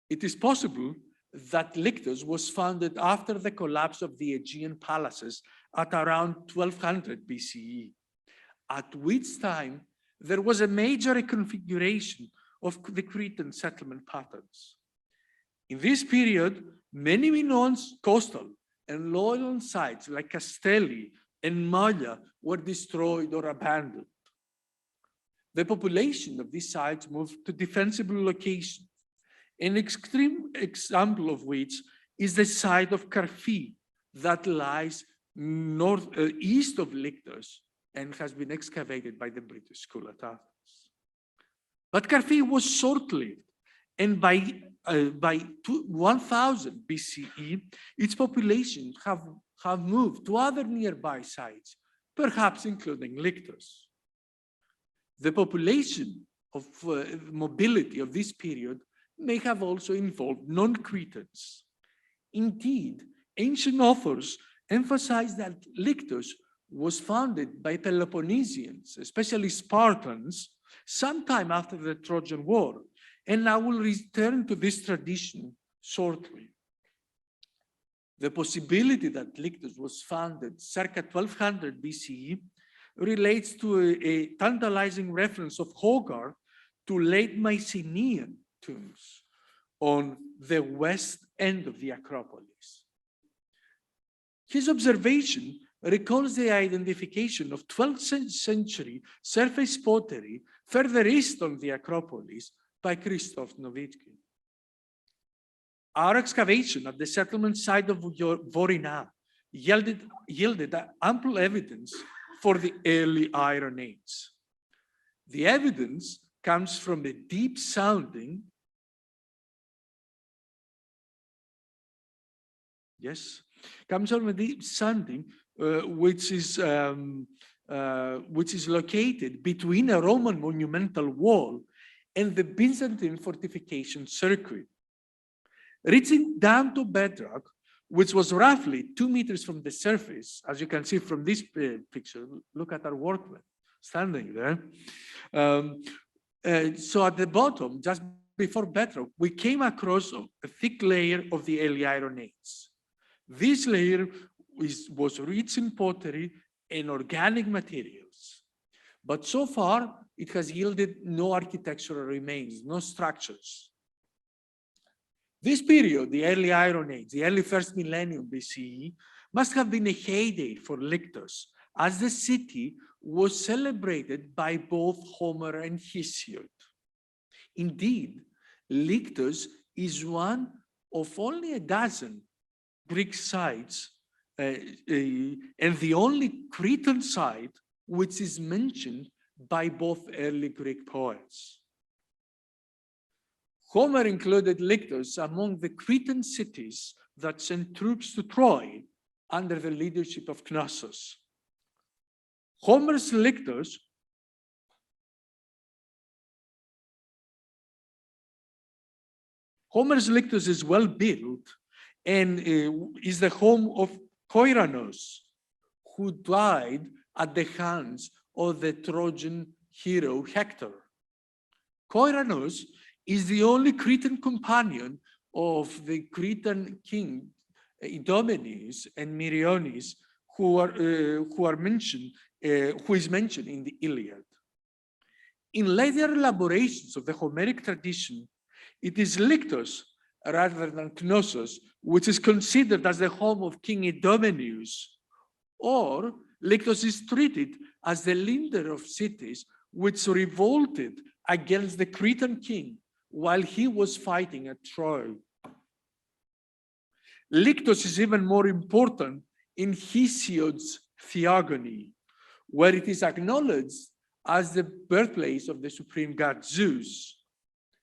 It is possible that Lyktos was founded after the collapse of the Aegean palaces at around 1200 BCE, at which time there was a major reconfiguration of the Cretan settlement patterns. In this period, many Minoan coastal and lowland sites like Castelli and Maglia were destroyed or abandoned. The population of these sites moved to defensible locations, an extreme example of which is the site of Carfi that lies east of Lyktos and has been excavated by the British School at Athens. But Carfi was short-lived, and by 1000 BCE, its population have moved to other nearby sites, perhaps including Lyktos. The population of mobility of this period may have also involved non-Cretans. Indeed, ancient authors emphasize that Lyktos was founded by Peloponnesians, especially Spartans, sometime after the Trojan War, and I will return to this tradition shortly. The possibility that Lyktos was founded circa 1200 BCE relates to a tantalizing reference of Hogarth to late Mycenaean tombs on the west end of the Acropolis. His observation recalls the identification of 12th century surface pottery further east on the Acropolis by Christoph Nowitzki. Our excavation at the settlement site of Vorina yielded ample evidence for the early Iron Age. The evidence comes from a deep sounding, which is located between a Roman monumental wall and the Byzantine fortification circuit. Reaching down to bedrock, which was roughly 2 meters from the surface, as you can see from this picture. Look at our workmen standing there. So at the bottom, just before bedrock, we came across a thick layer of the early Iron Age. This layer was rich in pottery and organic materials. But so far, it has yielded no architectural remains, no structures. This period, the early Iron Age, the early first millennium BCE, must have been a heyday for Lyktos, as the city was celebrated by both Homer and Hesiod. Indeed, Lyktos is one of only a dozen Greek sites and the only Cretan site which is mentioned by both early Greek poets. Homer included Lyktos among the Cretan cities that sent troops to Troy under the leadership of Knossos. Homer's Lyktos is well built and is the home of Koiranos, who died at the hands of the Trojan hero Hector. Koiranos is the only Cretan companion of the Cretan king Idomeneus and Meriones, who is mentioned in the Iliad. In later elaborations of the Homeric tradition, it is Lyktos rather than Knossos, which is considered as the home of King Idomeneus, or Lyktos is treated as the leader of cities which revolted against the Cretan king while he was fighting at Troy. Lyktos is even more important in Hesiod's Theogony, where it is acknowledged as the birthplace of the supreme god Zeus,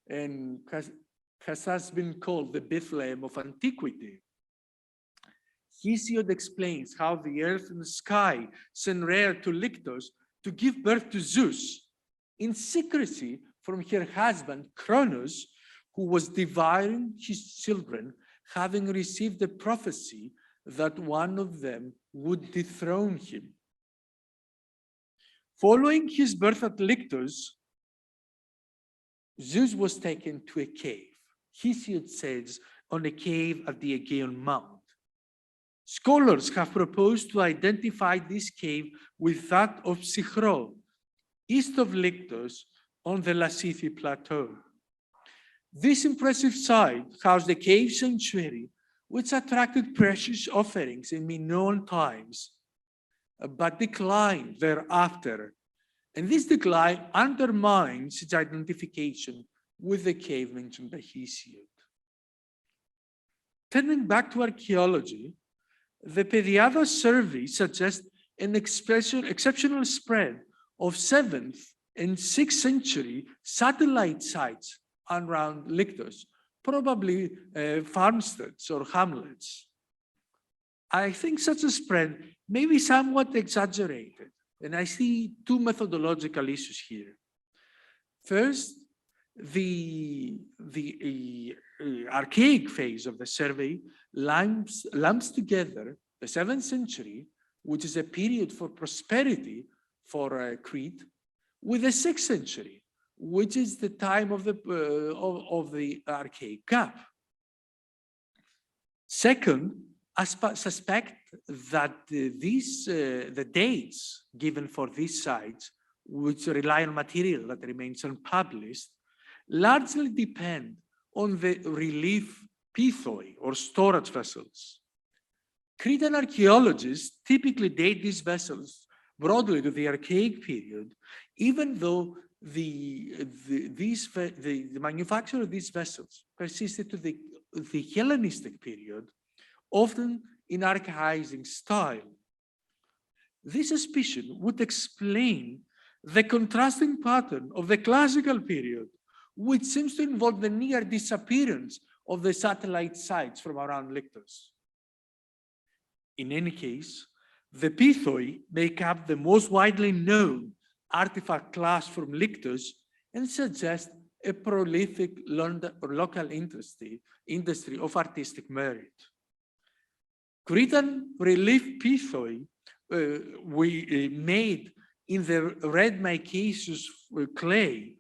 and has been called the Bethlehem of antiquity. Hesiod explains how the earth and the sky sent Rhea to Lyktos to give birth to Zeus in secrecy from her husband Cronos, who was devouring his children, having received the prophecy that one of them would dethrone him. Following his birth at Lyktos, Zeus was taken to a cave. Hesiod says on a cave at the Aegean Mount. Scholars have proposed to identify this cave with that of Psychro, east of Lyktos on the Lassithi Plateau. This impressive site housed a cave sanctuary which attracted precious offerings in Minoan times, but declined thereafter. And this decline undermines its identification with the cave mentioned by Hesiod. Turning back to archaeology, the Pediados survey suggests an exceptional spread of 7th and 6th century satellite sites around Lyktos, probably farmsteads or hamlets. I think such a spread may be somewhat exaggerated, and I see two methodological issues here. First, the archaic phase of the survey lumps together the 7th century, which is a period for prosperity for Crete, with the 6th century, which is the time of the archaic gap. Second, I suspect that the dates given for these sites, which rely on material that remains unpublished, largely depend on the relief pithoi or storage vessels. Cretan archaeologists typically date these vessels broadly to the archaic period, even though the manufacture of these vessels persisted to the Hellenistic period, often in archaizing style. This suspicion would explain the contrasting pattern of the classical period, which seems to involve the near disappearance of the satellite sites from around Lyktos. In any case, the pithoi make up the most widely known artifact class from Lyktos and suggest a prolific local industry of artistic merit. Cretan relief pithoi we made in the red micaceous clay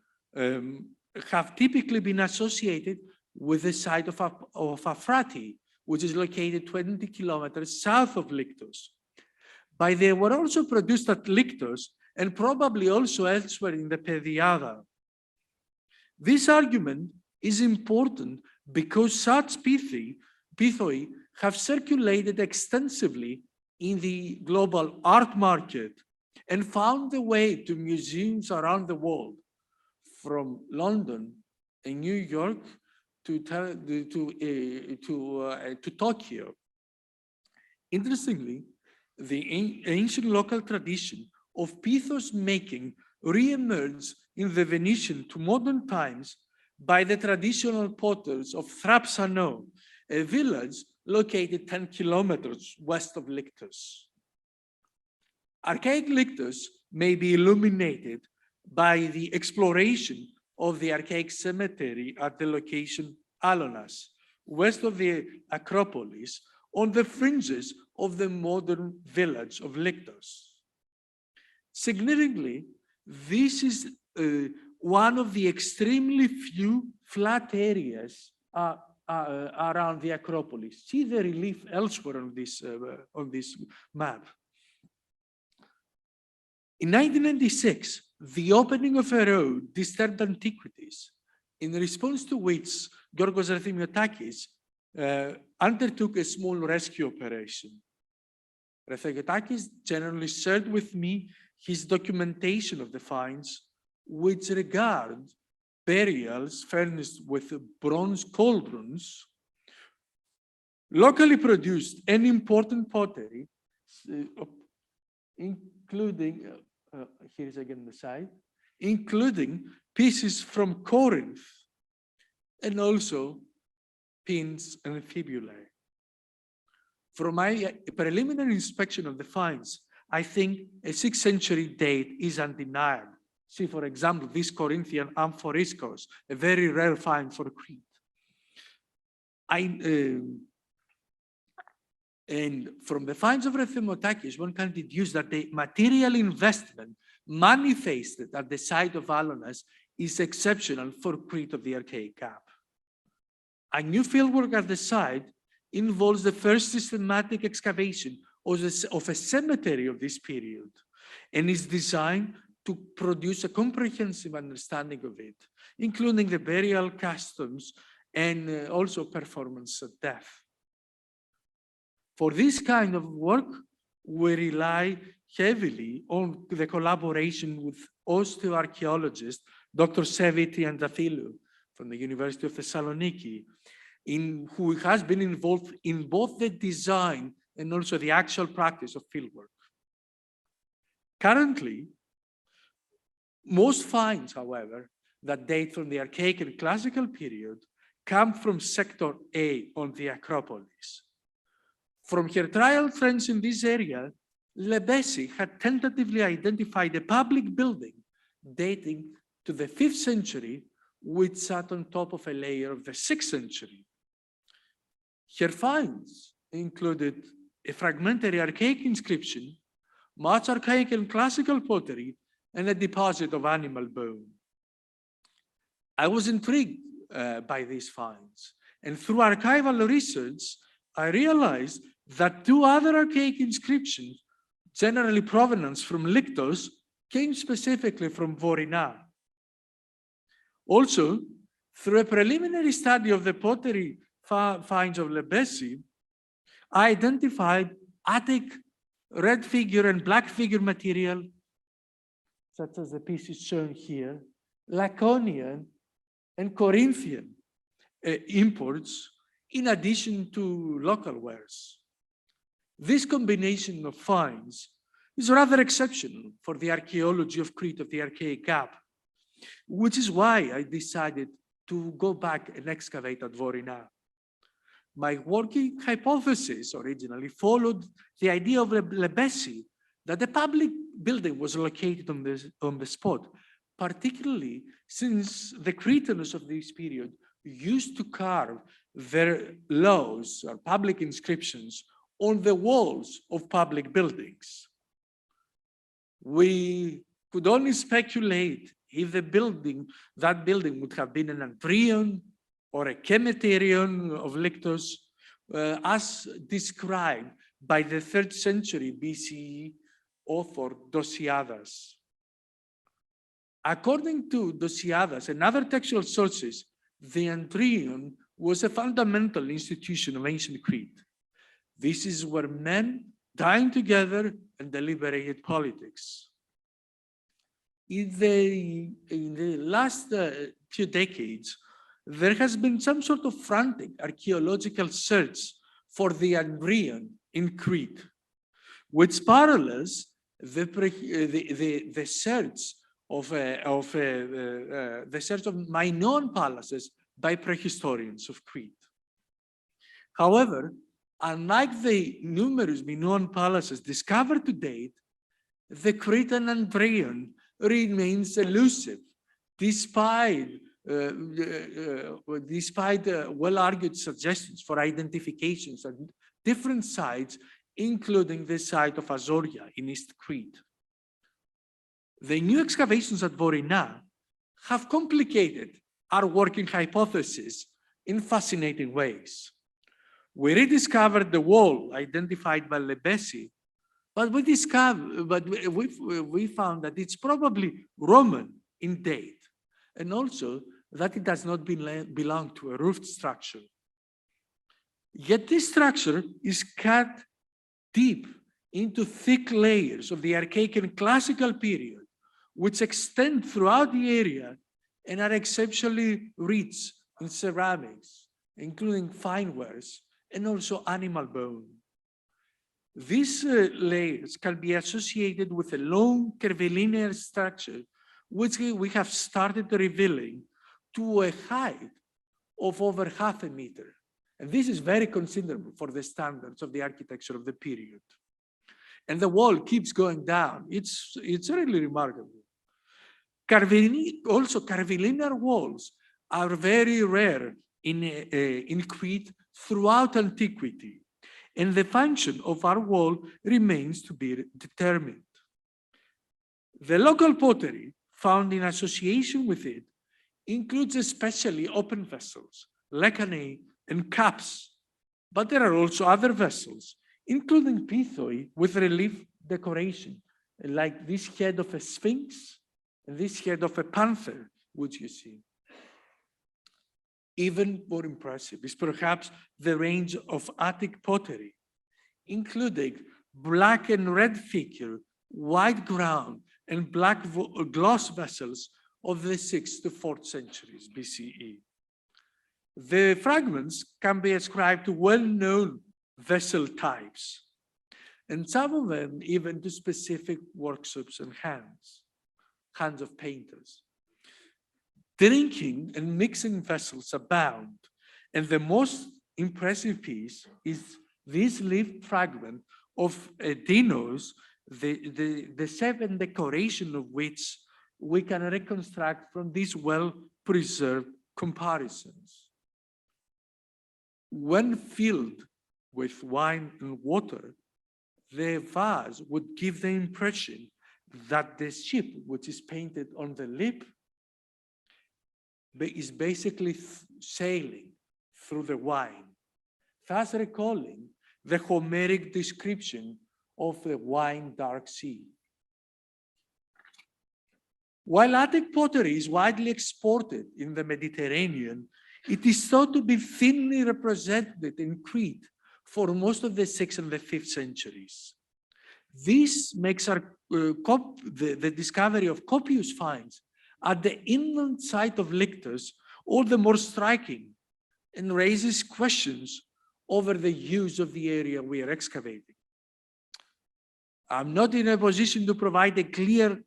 have typically been associated with the site of Afrati, which is located 20 kilometers south of Lyktos. But they were also produced at Lyktos and probably also elsewhere in the Pediada. This argument is important because such pithoi have circulated extensively in the global art market and found their way to museums around the world, from London and New York to Tokyo. Interestingly, the ancient local tradition of pithos making re-emerged in the Venetian to modern times by the traditional potters of Thrapsano, a village located 10 kilometers west of Lyktos. Archaic Lyktos may be illuminated by the exploration of the archaic cemetery at the location Alonas, west of the Acropolis, on the fringes of the modern village of Lyktos. Significantly, this is one of the extremely few flat areas around the Acropolis. See the relief elsewhere on this map. In 1996, the opening of a road disturbed antiquities, in response to which Georgos Rethymiotakis undertook a small rescue operation. Rethymiotakis generally shared with me his documentation of the finds, which regard burials furnished with bronze cauldrons, locally produced and important pottery, including, here's again the side, including pieces from Corinth, and also pins and fibulae. From my preliminary inspection of the finds, I think a 6th century date is undeniable. See, for example, this Corinthian amphoriscos, a very rare find for Crete. And from the finds of Rethymiotakis, one can deduce that the material investment manifested at the site of Alonas is exceptional for Crete of the Archaic Cap. A new fieldwork at the site involves the first systematic excavation of a cemetery of this period, and is designed to produce a comprehensive understanding of it, including the burial customs and also performance at death. For this kind of work, we rely heavily on the collaboration with osteoarchaeologist Dr. Sevi Triantafilou from the University of Thessaloniki, who has been involved in both the design and also the actual practice of fieldwork. Currently, most finds, however, that date from the Archaic and Classical period come from Sector A on the Acropolis. From her trial friends in this area, Lebesi had tentatively identified a public building dating to the 5th century, which sat on top of a layer of the 6th century. Her finds included a fragmentary archaic inscription, much archaic and classical pottery, and a deposit of animal bone. I was intrigued by these finds, and through archival research, I realized that 2 other archaic inscriptions, generally provenance from Lyktos, came specifically from Vorina. Also, through a preliminary study of the pottery finds of Lebesi, I identified Attic red figure and black figure material, such as the pieces shown here, Laconian and Corinthian imports, in addition to local wares. This combination of finds is rather exceptional for the archaeology of Crete of the Archaic Gap, which is why I decided to go back and excavate at Vorina. My working hypothesis originally followed the idea of Lebesi, that the public building was located on the spot, particularly since the Cretans of this period used to carve their laws or public inscriptions on the walls of public buildings. We could only speculate if that building would have been an Andrean or a cemeterion of Lyktos, as described by the 3rd century BCE author Dosiadas. According to Dosiadas and other textual sources, the Andrean was a fundamental institution of ancient Crete. This is where men dined together and deliberated politics. In the last few decades, there has been some sort of frantic archaeological search for the Andrean in Crete, which parallels the search of Minoan palaces by prehistorians of Crete. However, unlike the numerous Minoan palaces discovered to date, the Cretan Andrean remains elusive, despite well-argued suggestions for identifications at different sites, including the site of Azoria in East Crete. The new excavations at Vorina have complicated our working hypothesis in fascinating ways. We rediscovered the wall identified by Lebesi, but we found that it's probably Roman in date, and also that it does not belong to a roofed structure. Yet this structure is cut deep into thick layers of the archaic and classical period, which extend throughout the area and are exceptionally rich in ceramics, including fine wares and also animal bone. These layers can be associated with a long curvilinear structure, which we have started revealing to a height of over ½ meter. And this is very considerable for the standards of the architecture of the period. And the wall keeps going down. It's really remarkable. Also, curvilinear walls are very rare in Crete throughout antiquity, and the function of our wall remains to be determined. The local pottery found in association with it includes especially open vessels, lekane, and cups, but there are also other vessels, including pithoi with relief decoration, like this head of a sphinx and this head of a panther, which you see. Even more impressive is perhaps the range of Attic pottery, including black and red figure, white ground, and black gloss vessels of the 6th to 4th centuries BCE. The fragments can be ascribed to well-known vessel types, and some of them even to specific workshops and hands of painters. Drinking and mixing vessels abound, and the most impressive piece is this leaf fragment of Dinos, the 7 decoration of which we can reconstruct from these well-preserved comparisons. When filled with wine and water, the vase would give the impression that the ship, which is painted on the lip, is basically sailing through the wine, thus recalling the Homeric description of the wine dark sea. While Attic pottery is widely exported in the Mediterranean, it is thought to be thinly represented in Crete for most of the 6th and the 5th centuries. This makes the discovery of copious finds at the inland site of Lyktos all the more striking and raises questions over the use of the area we are excavating. I'm not in a position to provide a clear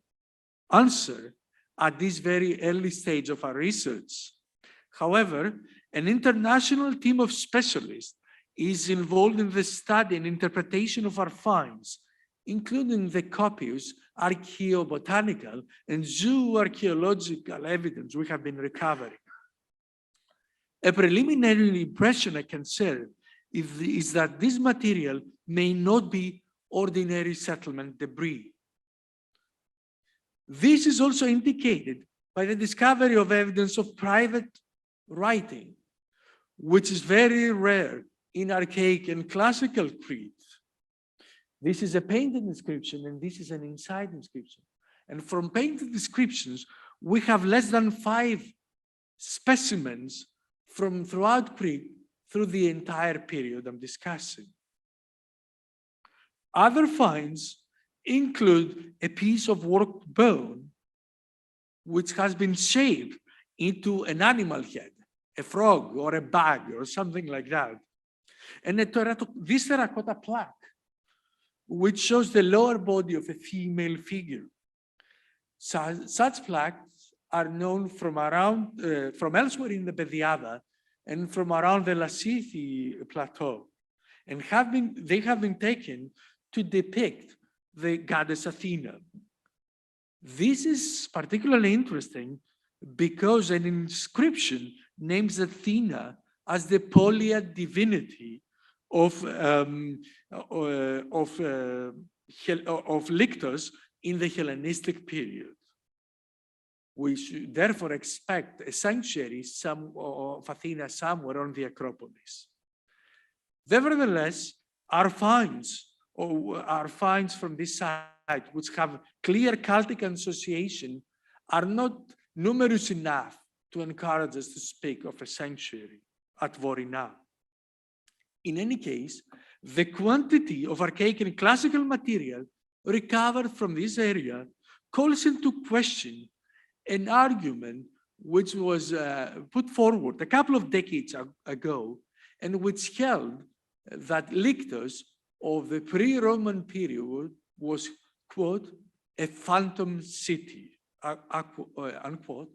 answer at this very early stage of our research. However, an international team of specialists is involved in the study and interpretation of our finds, including the copious archaeobotanical and zooarchaeological evidence we have been recovering. A preliminary impression I can share is that this material may not be ordinary settlement debris. This is also indicated by the discovery of evidence of private writing, which is very rare in archaic and classical Crete. This is a painted inscription, and this is an inside inscription. And from painted inscriptions, we have less than 5 specimens from throughout Crete through the entire period I'm discussing. Other finds include a piece of worked bone, which has been shaped into an animal head, a frog or a bag or something like that. And this terracotta plaque, which shows the lower body of a female figure. Such plaques are known from elsewhere in the Mediaeval and from around the Lassithi plateau, and they have been taken to depict the goddess Athena. This is particularly interesting because an inscription names Athena as the Polyad divinity of Lyktos in the Hellenistic period. We should therefore expect a sanctuary of Athena somewhere on the Acropolis. Nevertheless, our finds from this site, which have clear cultic association, are not numerous enough to encourage us to speak of a sanctuary at Vorina. In any case, the quantity of archaic and classical material recovered from this area calls into question an argument which was put forward a couple of decades ago, and which held that Lyktos of the pre-Roman period was, quote, a phantom city, unquote,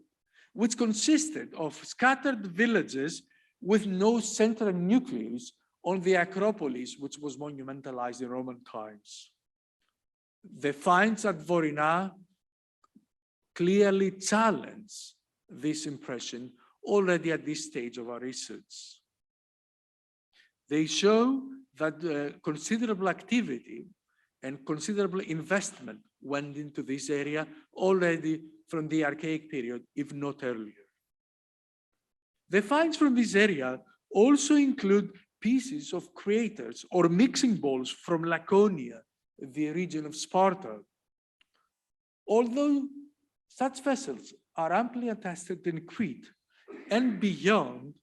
which consisted of scattered villages with no central nucleus on the Acropolis, which was monumentalized in Roman times. The finds at Vorina clearly challenge this impression already at this stage of our research. They show that considerable activity and considerable investment went into this area already from the archaic period, if not earlier. The finds from this area also include pieces of craters or mixing bowls from Laconia, the region of Sparta. Although such vessels are amply attested in Crete and beyond,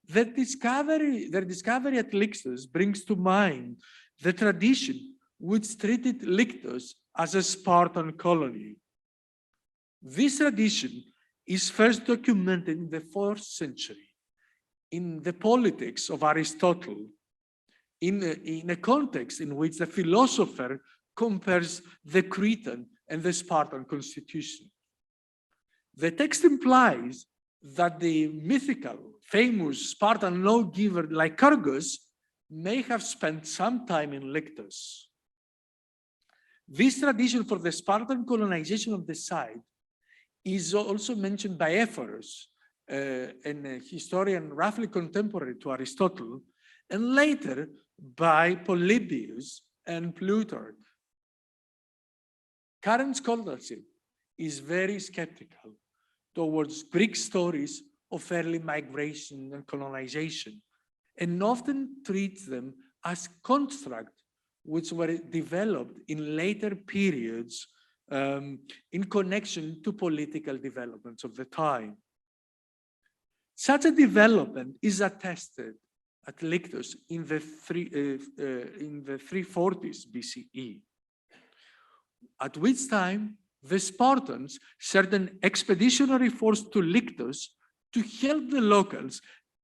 their discovery at Lyktos brings to mind the tradition which treated Lyktos as a Spartan colony. This tradition is first documented in the 4th century in the Politics of Aristotle, in a context in which the philosopher compares the Cretan and the Spartan constitution. The text implies that the mythical, famous Spartan lawgiver Lycurgus may have spent some time in Lyktos. This tradition for the Spartan colonization of the site is also mentioned by Ephorus, a historian roughly contemporary to Aristotle, and later by Polybius and Plutarch. Current scholarship is very skeptical towards Greek stories of early migration and colonization, and often treats them as constructs which were developed in later periods in connection to political developments of the time. Such a development is attested at Lyktos in the 340s BCE, at which time the Spartans sent an expeditionary force to Lyktos to help the locals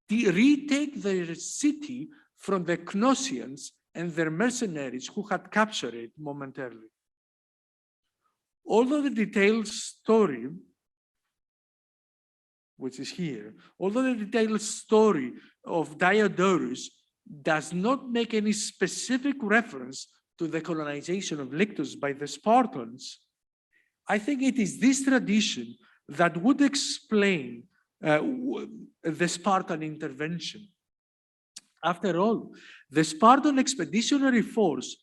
retake their city from the Knossians and their mercenaries who had captured it momentarily. Although the detailed story, which is here, although the detailed story of Diodorus does not make any specific reference to the colonization of Lyktos by the Spartans, I think it is this tradition that would explain the Spartan intervention. After all, the Spartan expeditionary force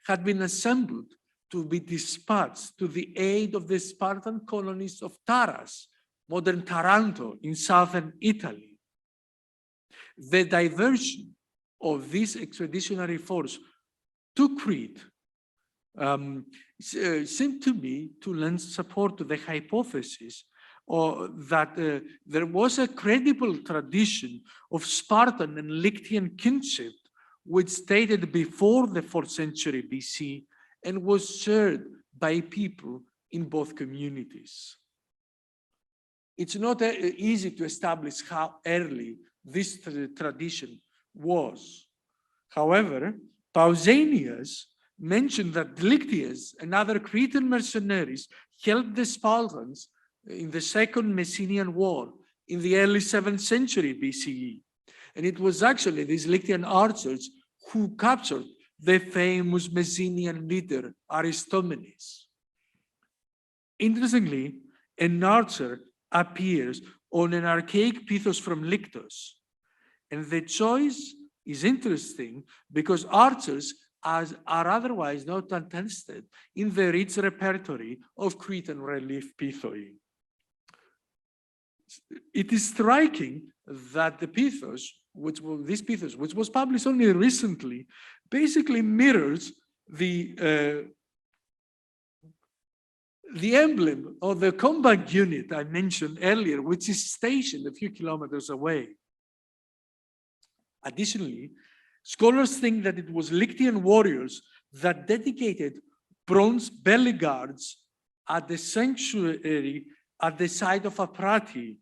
had been assembled to be dispatched to the aid of the Spartan colonies of Taras, modern Taranto in southern Italy. The diversion of this expeditionary force to Crete seemed to me to lend support to the hypothesis that there was a credible tradition of Spartan and Lyktian kinship which dated before the 4th century BC and was shared by people in both communities. It's not easy to establish how early this tradition was. However, Pausanias mentioned that Lyktians and other Cretan mercenaries helped the Spartans in the Second Messenian War in the early 7th century BCE. And it was actually these Lyktian archers who captured the famous Messenian leader Aristomenes. Interestingly, an archer appears on an archaic pithos from Lyktos. And the choice is interesting because archers are otherwise not attested in the rich repertory of Cretan relief pithoi. It is striking that the pithos, which was published only recently, basically mirrors the emblem of the combat unit I mentioned earlier, which is stationed a few kilometers away. Additionally, scholars think that it was Lyktian warriors that dedicated bronze belly guards at the sanctuary at the site of Aprati,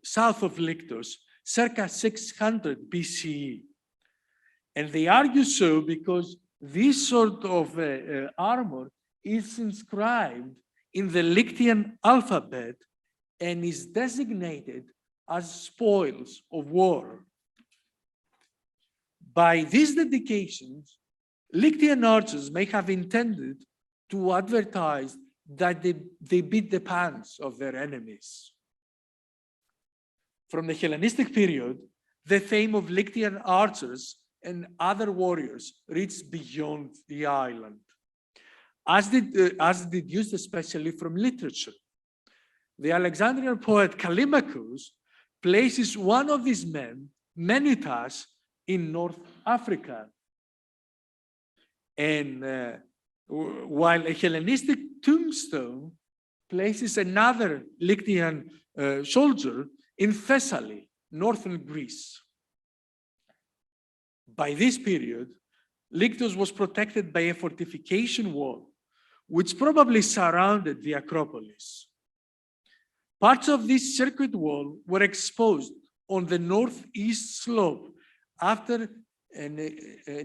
south of Lyktos, circa 600 BCE. And they argue so because this sort of armor is inscribed in the Lyktian alphabet and is designated as spoils of war. By these dedications, Lyktian archers may have intended to advertise that they beat the pants of their enemies. From the Hellenistic period, the fame of Lyktian archers and other warriors reached beyond the island, as deduced especially from literature. The Alexandrian poet Callimachus places one of these men, Menitas, in North Africa. And while a Hellenistic tombstone places another Lyktian soldier in Thessaly, northern Greece. By this period, Lyktos was protected by a fortification wall, which probably surrounded the Acropolis. Parts of this circuit wall were exposed on the northeast slope after an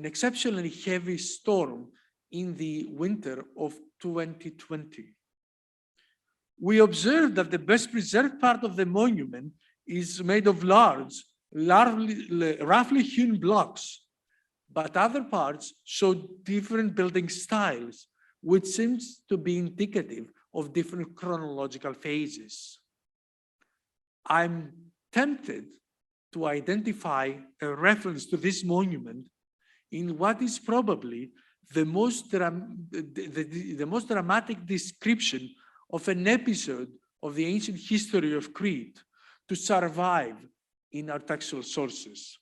exceptionally heavy storm in the winter of 2020. We observed that the best preserved part of the monument is made of large, roughly hewn blocks, but other parts show different building styles, which seems to be indicative of different chronological phases. I'm tempted to identify a reference to this monument in what is probably the most dramatic description of an episode of the ancient history of Crete to survive in our textual sources.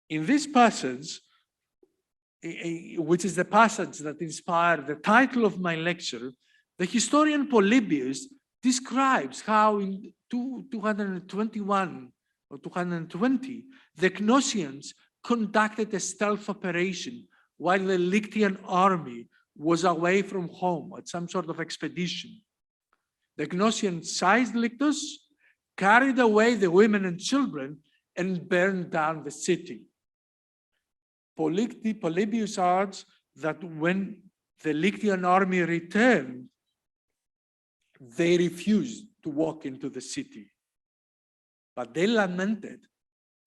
In this passage, which is the passage that inspired the title of my lecture, the historian Polybius describes how in 221 or 220, the Knossians conducted a stealth operation while the Lyktian army was away from home at some sort of expedition. The Knossians seized Lyktos, carried away the women and children, and burned down the city. Polybius adds that when the Lyktian army returned, they refused to walk into the city, but they lamented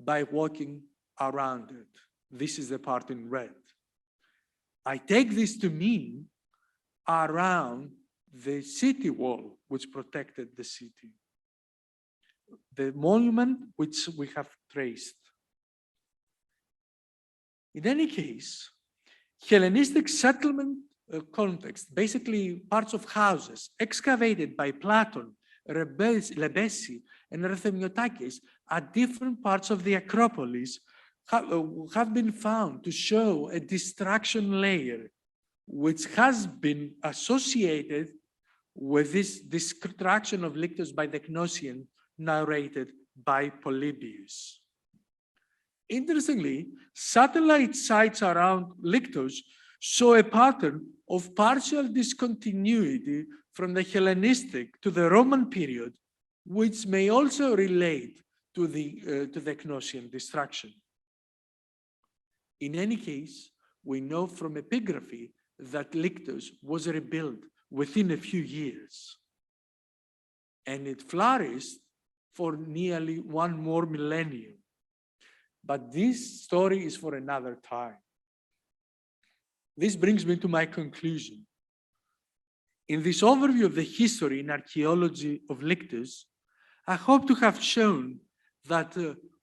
by walking around it. This is the part in red. I take this to mean around the city wall, which protected the city. the monument which we have traced. In any case, Hellenistic settlement context, basically parts of houses excavated by Platon, Lebesi, and Rethemiotakis at different parts of the Acropolis have been found to show a distraction layer which has been associated with this destruction of Lyktos by the Knossians narrated by Polybius. Interestingly, satellite sites around Lyktos show a pattern of partial discontinuity from the Hellenistic to the Roman period, which may also relate to the Knossian destruction. In any case, we know from epigraphy that Lyktos was rebuilt within a few years, and it flourished for nearly one more millennium. But this story is for another time. This brings me to my conclusion. In this overview of the history in archaeology of Lyktos, I hope to have shown that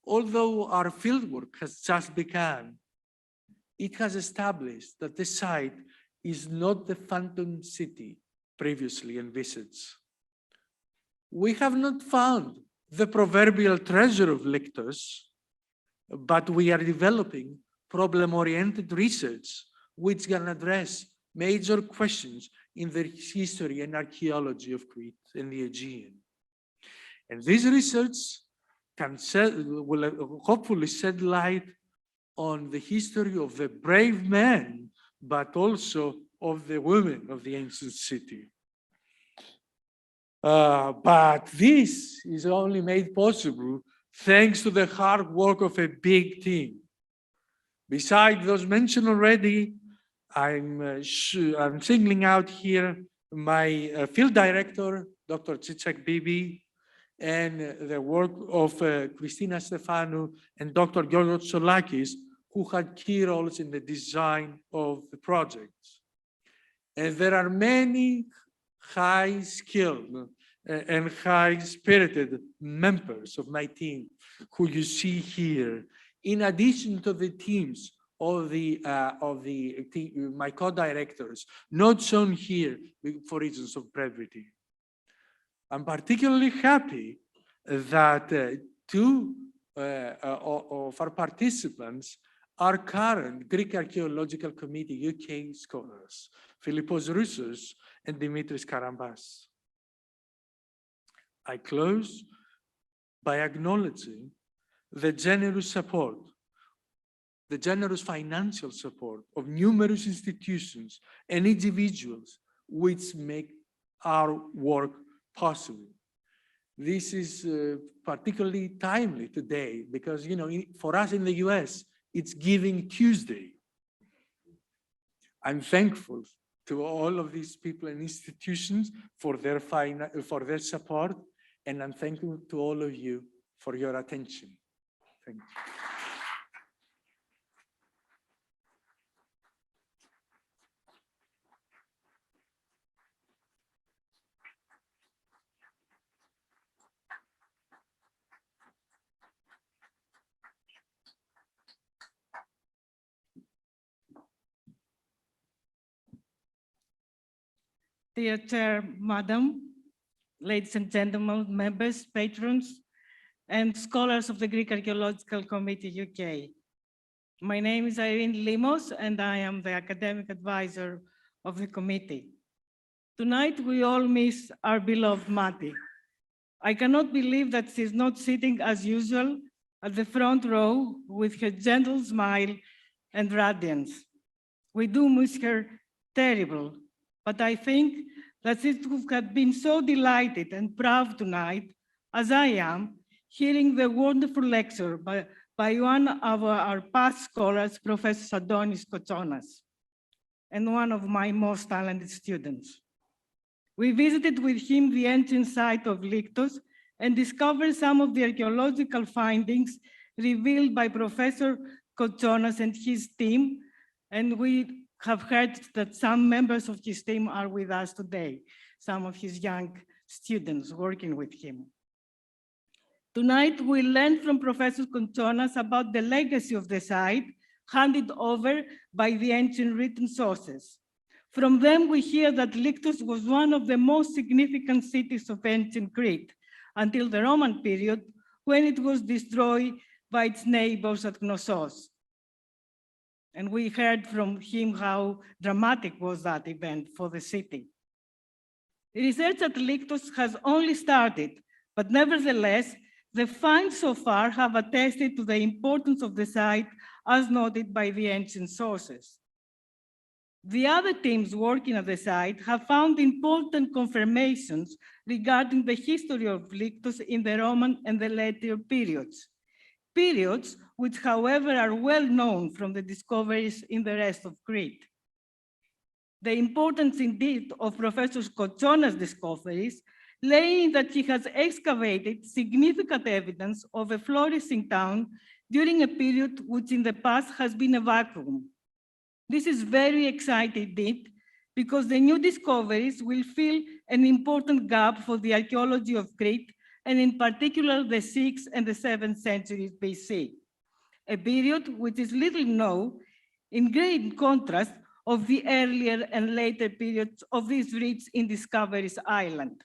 although our fieldwork has just begun, it has established that the site is not the phantom city previously envisaged. We have not found the proverbial treasure of Lyktos, but we are developing problem-oriented research which can address major questions in the history and archaeology of Crete and the Aegean. And this research will hopefully shed light on the history of the brave men, but also of the women of the ancient city. But this is only made possible thanks to the hard work of a big team. Besides those mentioned already, I'm singling out here my field director, Dr. Cicek Bibi, and the work of Christina Stefanou and Dr. Giorgos Tsolakis, who had key roles in the design of the project. And there are many high-skilled and high-spirited members of my team who you see here, in addition to the teams of my co-directors, not shown here for reasons of brevity. I'm particularly happy that two of our participants are current Greek Archaeological Committee UK scholars, Philippos Roussos and Dimitris Karambas. I close by acknowledging the generous support, the generous financial support of numerous institutions and individuals which make our work possible. This is particularly timely today because, you know, for us in the US, it's Giving Tuesday. I'm thankful to all of these people and institutions for their support, and I'm thankful to all of you for your attention. Thank you. Dear Chair, Madam, ladies and gentlemen, members, patrons, and scholars of the Greek Archaeological Committee UK. My name is Irene Limos, and I am the academic advisor of the committee. Tonight, we all miss our beloved Matti. I cannot believe that she's not sitting as usual at the front row with her gentle smile and radiance. We do miss her terrible, but I think that she would have been so delighted and proud tonight, as I am, hearing the wonderful lecture by one of our past scholars, Professor Adonis Kotsonas, and one of my most talented students. We visited with him the ancient site of Lyktos and discovered some of the archaeological findings revealed by Professor Kotsonas and his team, and we have heard that some members of his team are with us today, some of his young students working with him. Tonight, we learned from Professor Kotsonas about the legacy of the site handed over by the ancient written sources. From them, we hear that Lyktos was one of the most significant cities of ancient Crete until the Roman period, when it was destroyed by its neighbors at Knossos. And we heard from him how dramatic was that event for the city. Research at Lyktos has only started, but nevertheless, the finds so far have attested to the importance of the site as noted by the ancient sources. The other teams working at the site have found important confirmations regarding the history of Lyktos in the Roman and the later periods. Periods which, however, are well known from the discoveries in the rest of Crete. The importance indeed of Professor Kotsonas' discoveries lay in that he has excavated significant evidence of a flourishing town during a period which in the past has been a vacuum. This is very exciting indeed, because the new discoveries will fill an important gap for the archaeology of Crete, and in particular the 6th and the 7th centuries BC, a period which is little known, in great contrast of the earlier and later periods of this rich in discoveries island.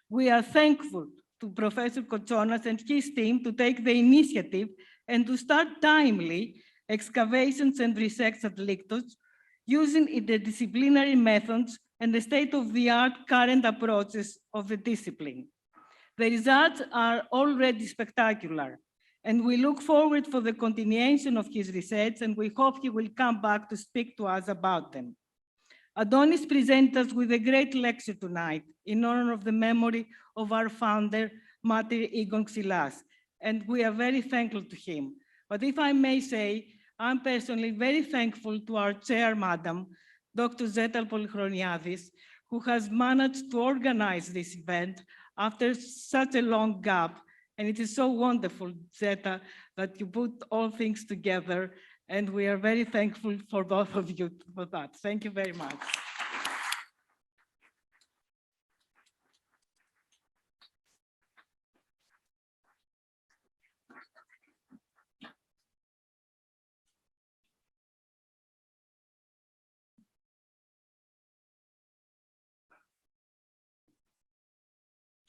We are thankful to Professor Kotsonas and his team to take the initiative and to start timely excavations and research at Lyktos using interdisciplinary methods and the state-of-the-art current approaches of the discipline. The results are already spectacular, and we look forward for the continuation of his research, and we hope he will come back to speak to us about them. Adonis presents us with a great lecture tonight in honor of the memory of our founder, Matti Egon, and we are very thankful to him. But if I may say, I'm personally very thankful to our chair, Madam, Dr. Zeta Polychroniadis, who has managed to organize this event after such a long gap. And it is so wonderful, Zeta, that you put all things together. And we are very thankful for both of you for that. Thank you very much.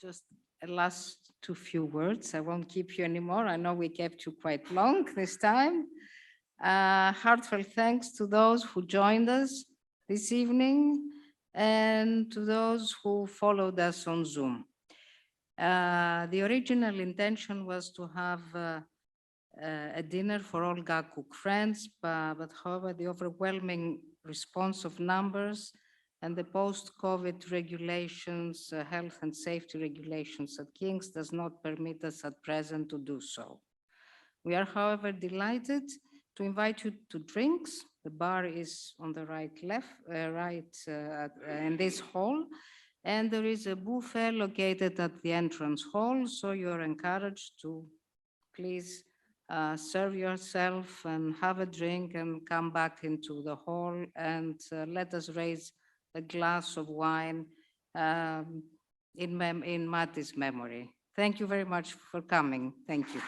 Just a last few words. I won't keep you anymore. I know we kept you quite long this time. Heartfelt thanks to those who joined us this evening and to those who followed us on Zoom. The original intention was to have a dinner for all Gakuk friends, but however, the overwhelming response of numbers and the post-COVID regulations, health and safety regulations at King's does not permit us at present to do so. We are, however, delighted to invite you to drinks. The bar is on the in this hall, and there is a buffet located at the entrance hall, so you're encouraged to please serve yourself and have a drink and come back into the hall and let us raise a glass of wine in Matti's memory. Thank you very much for coming. Thank you.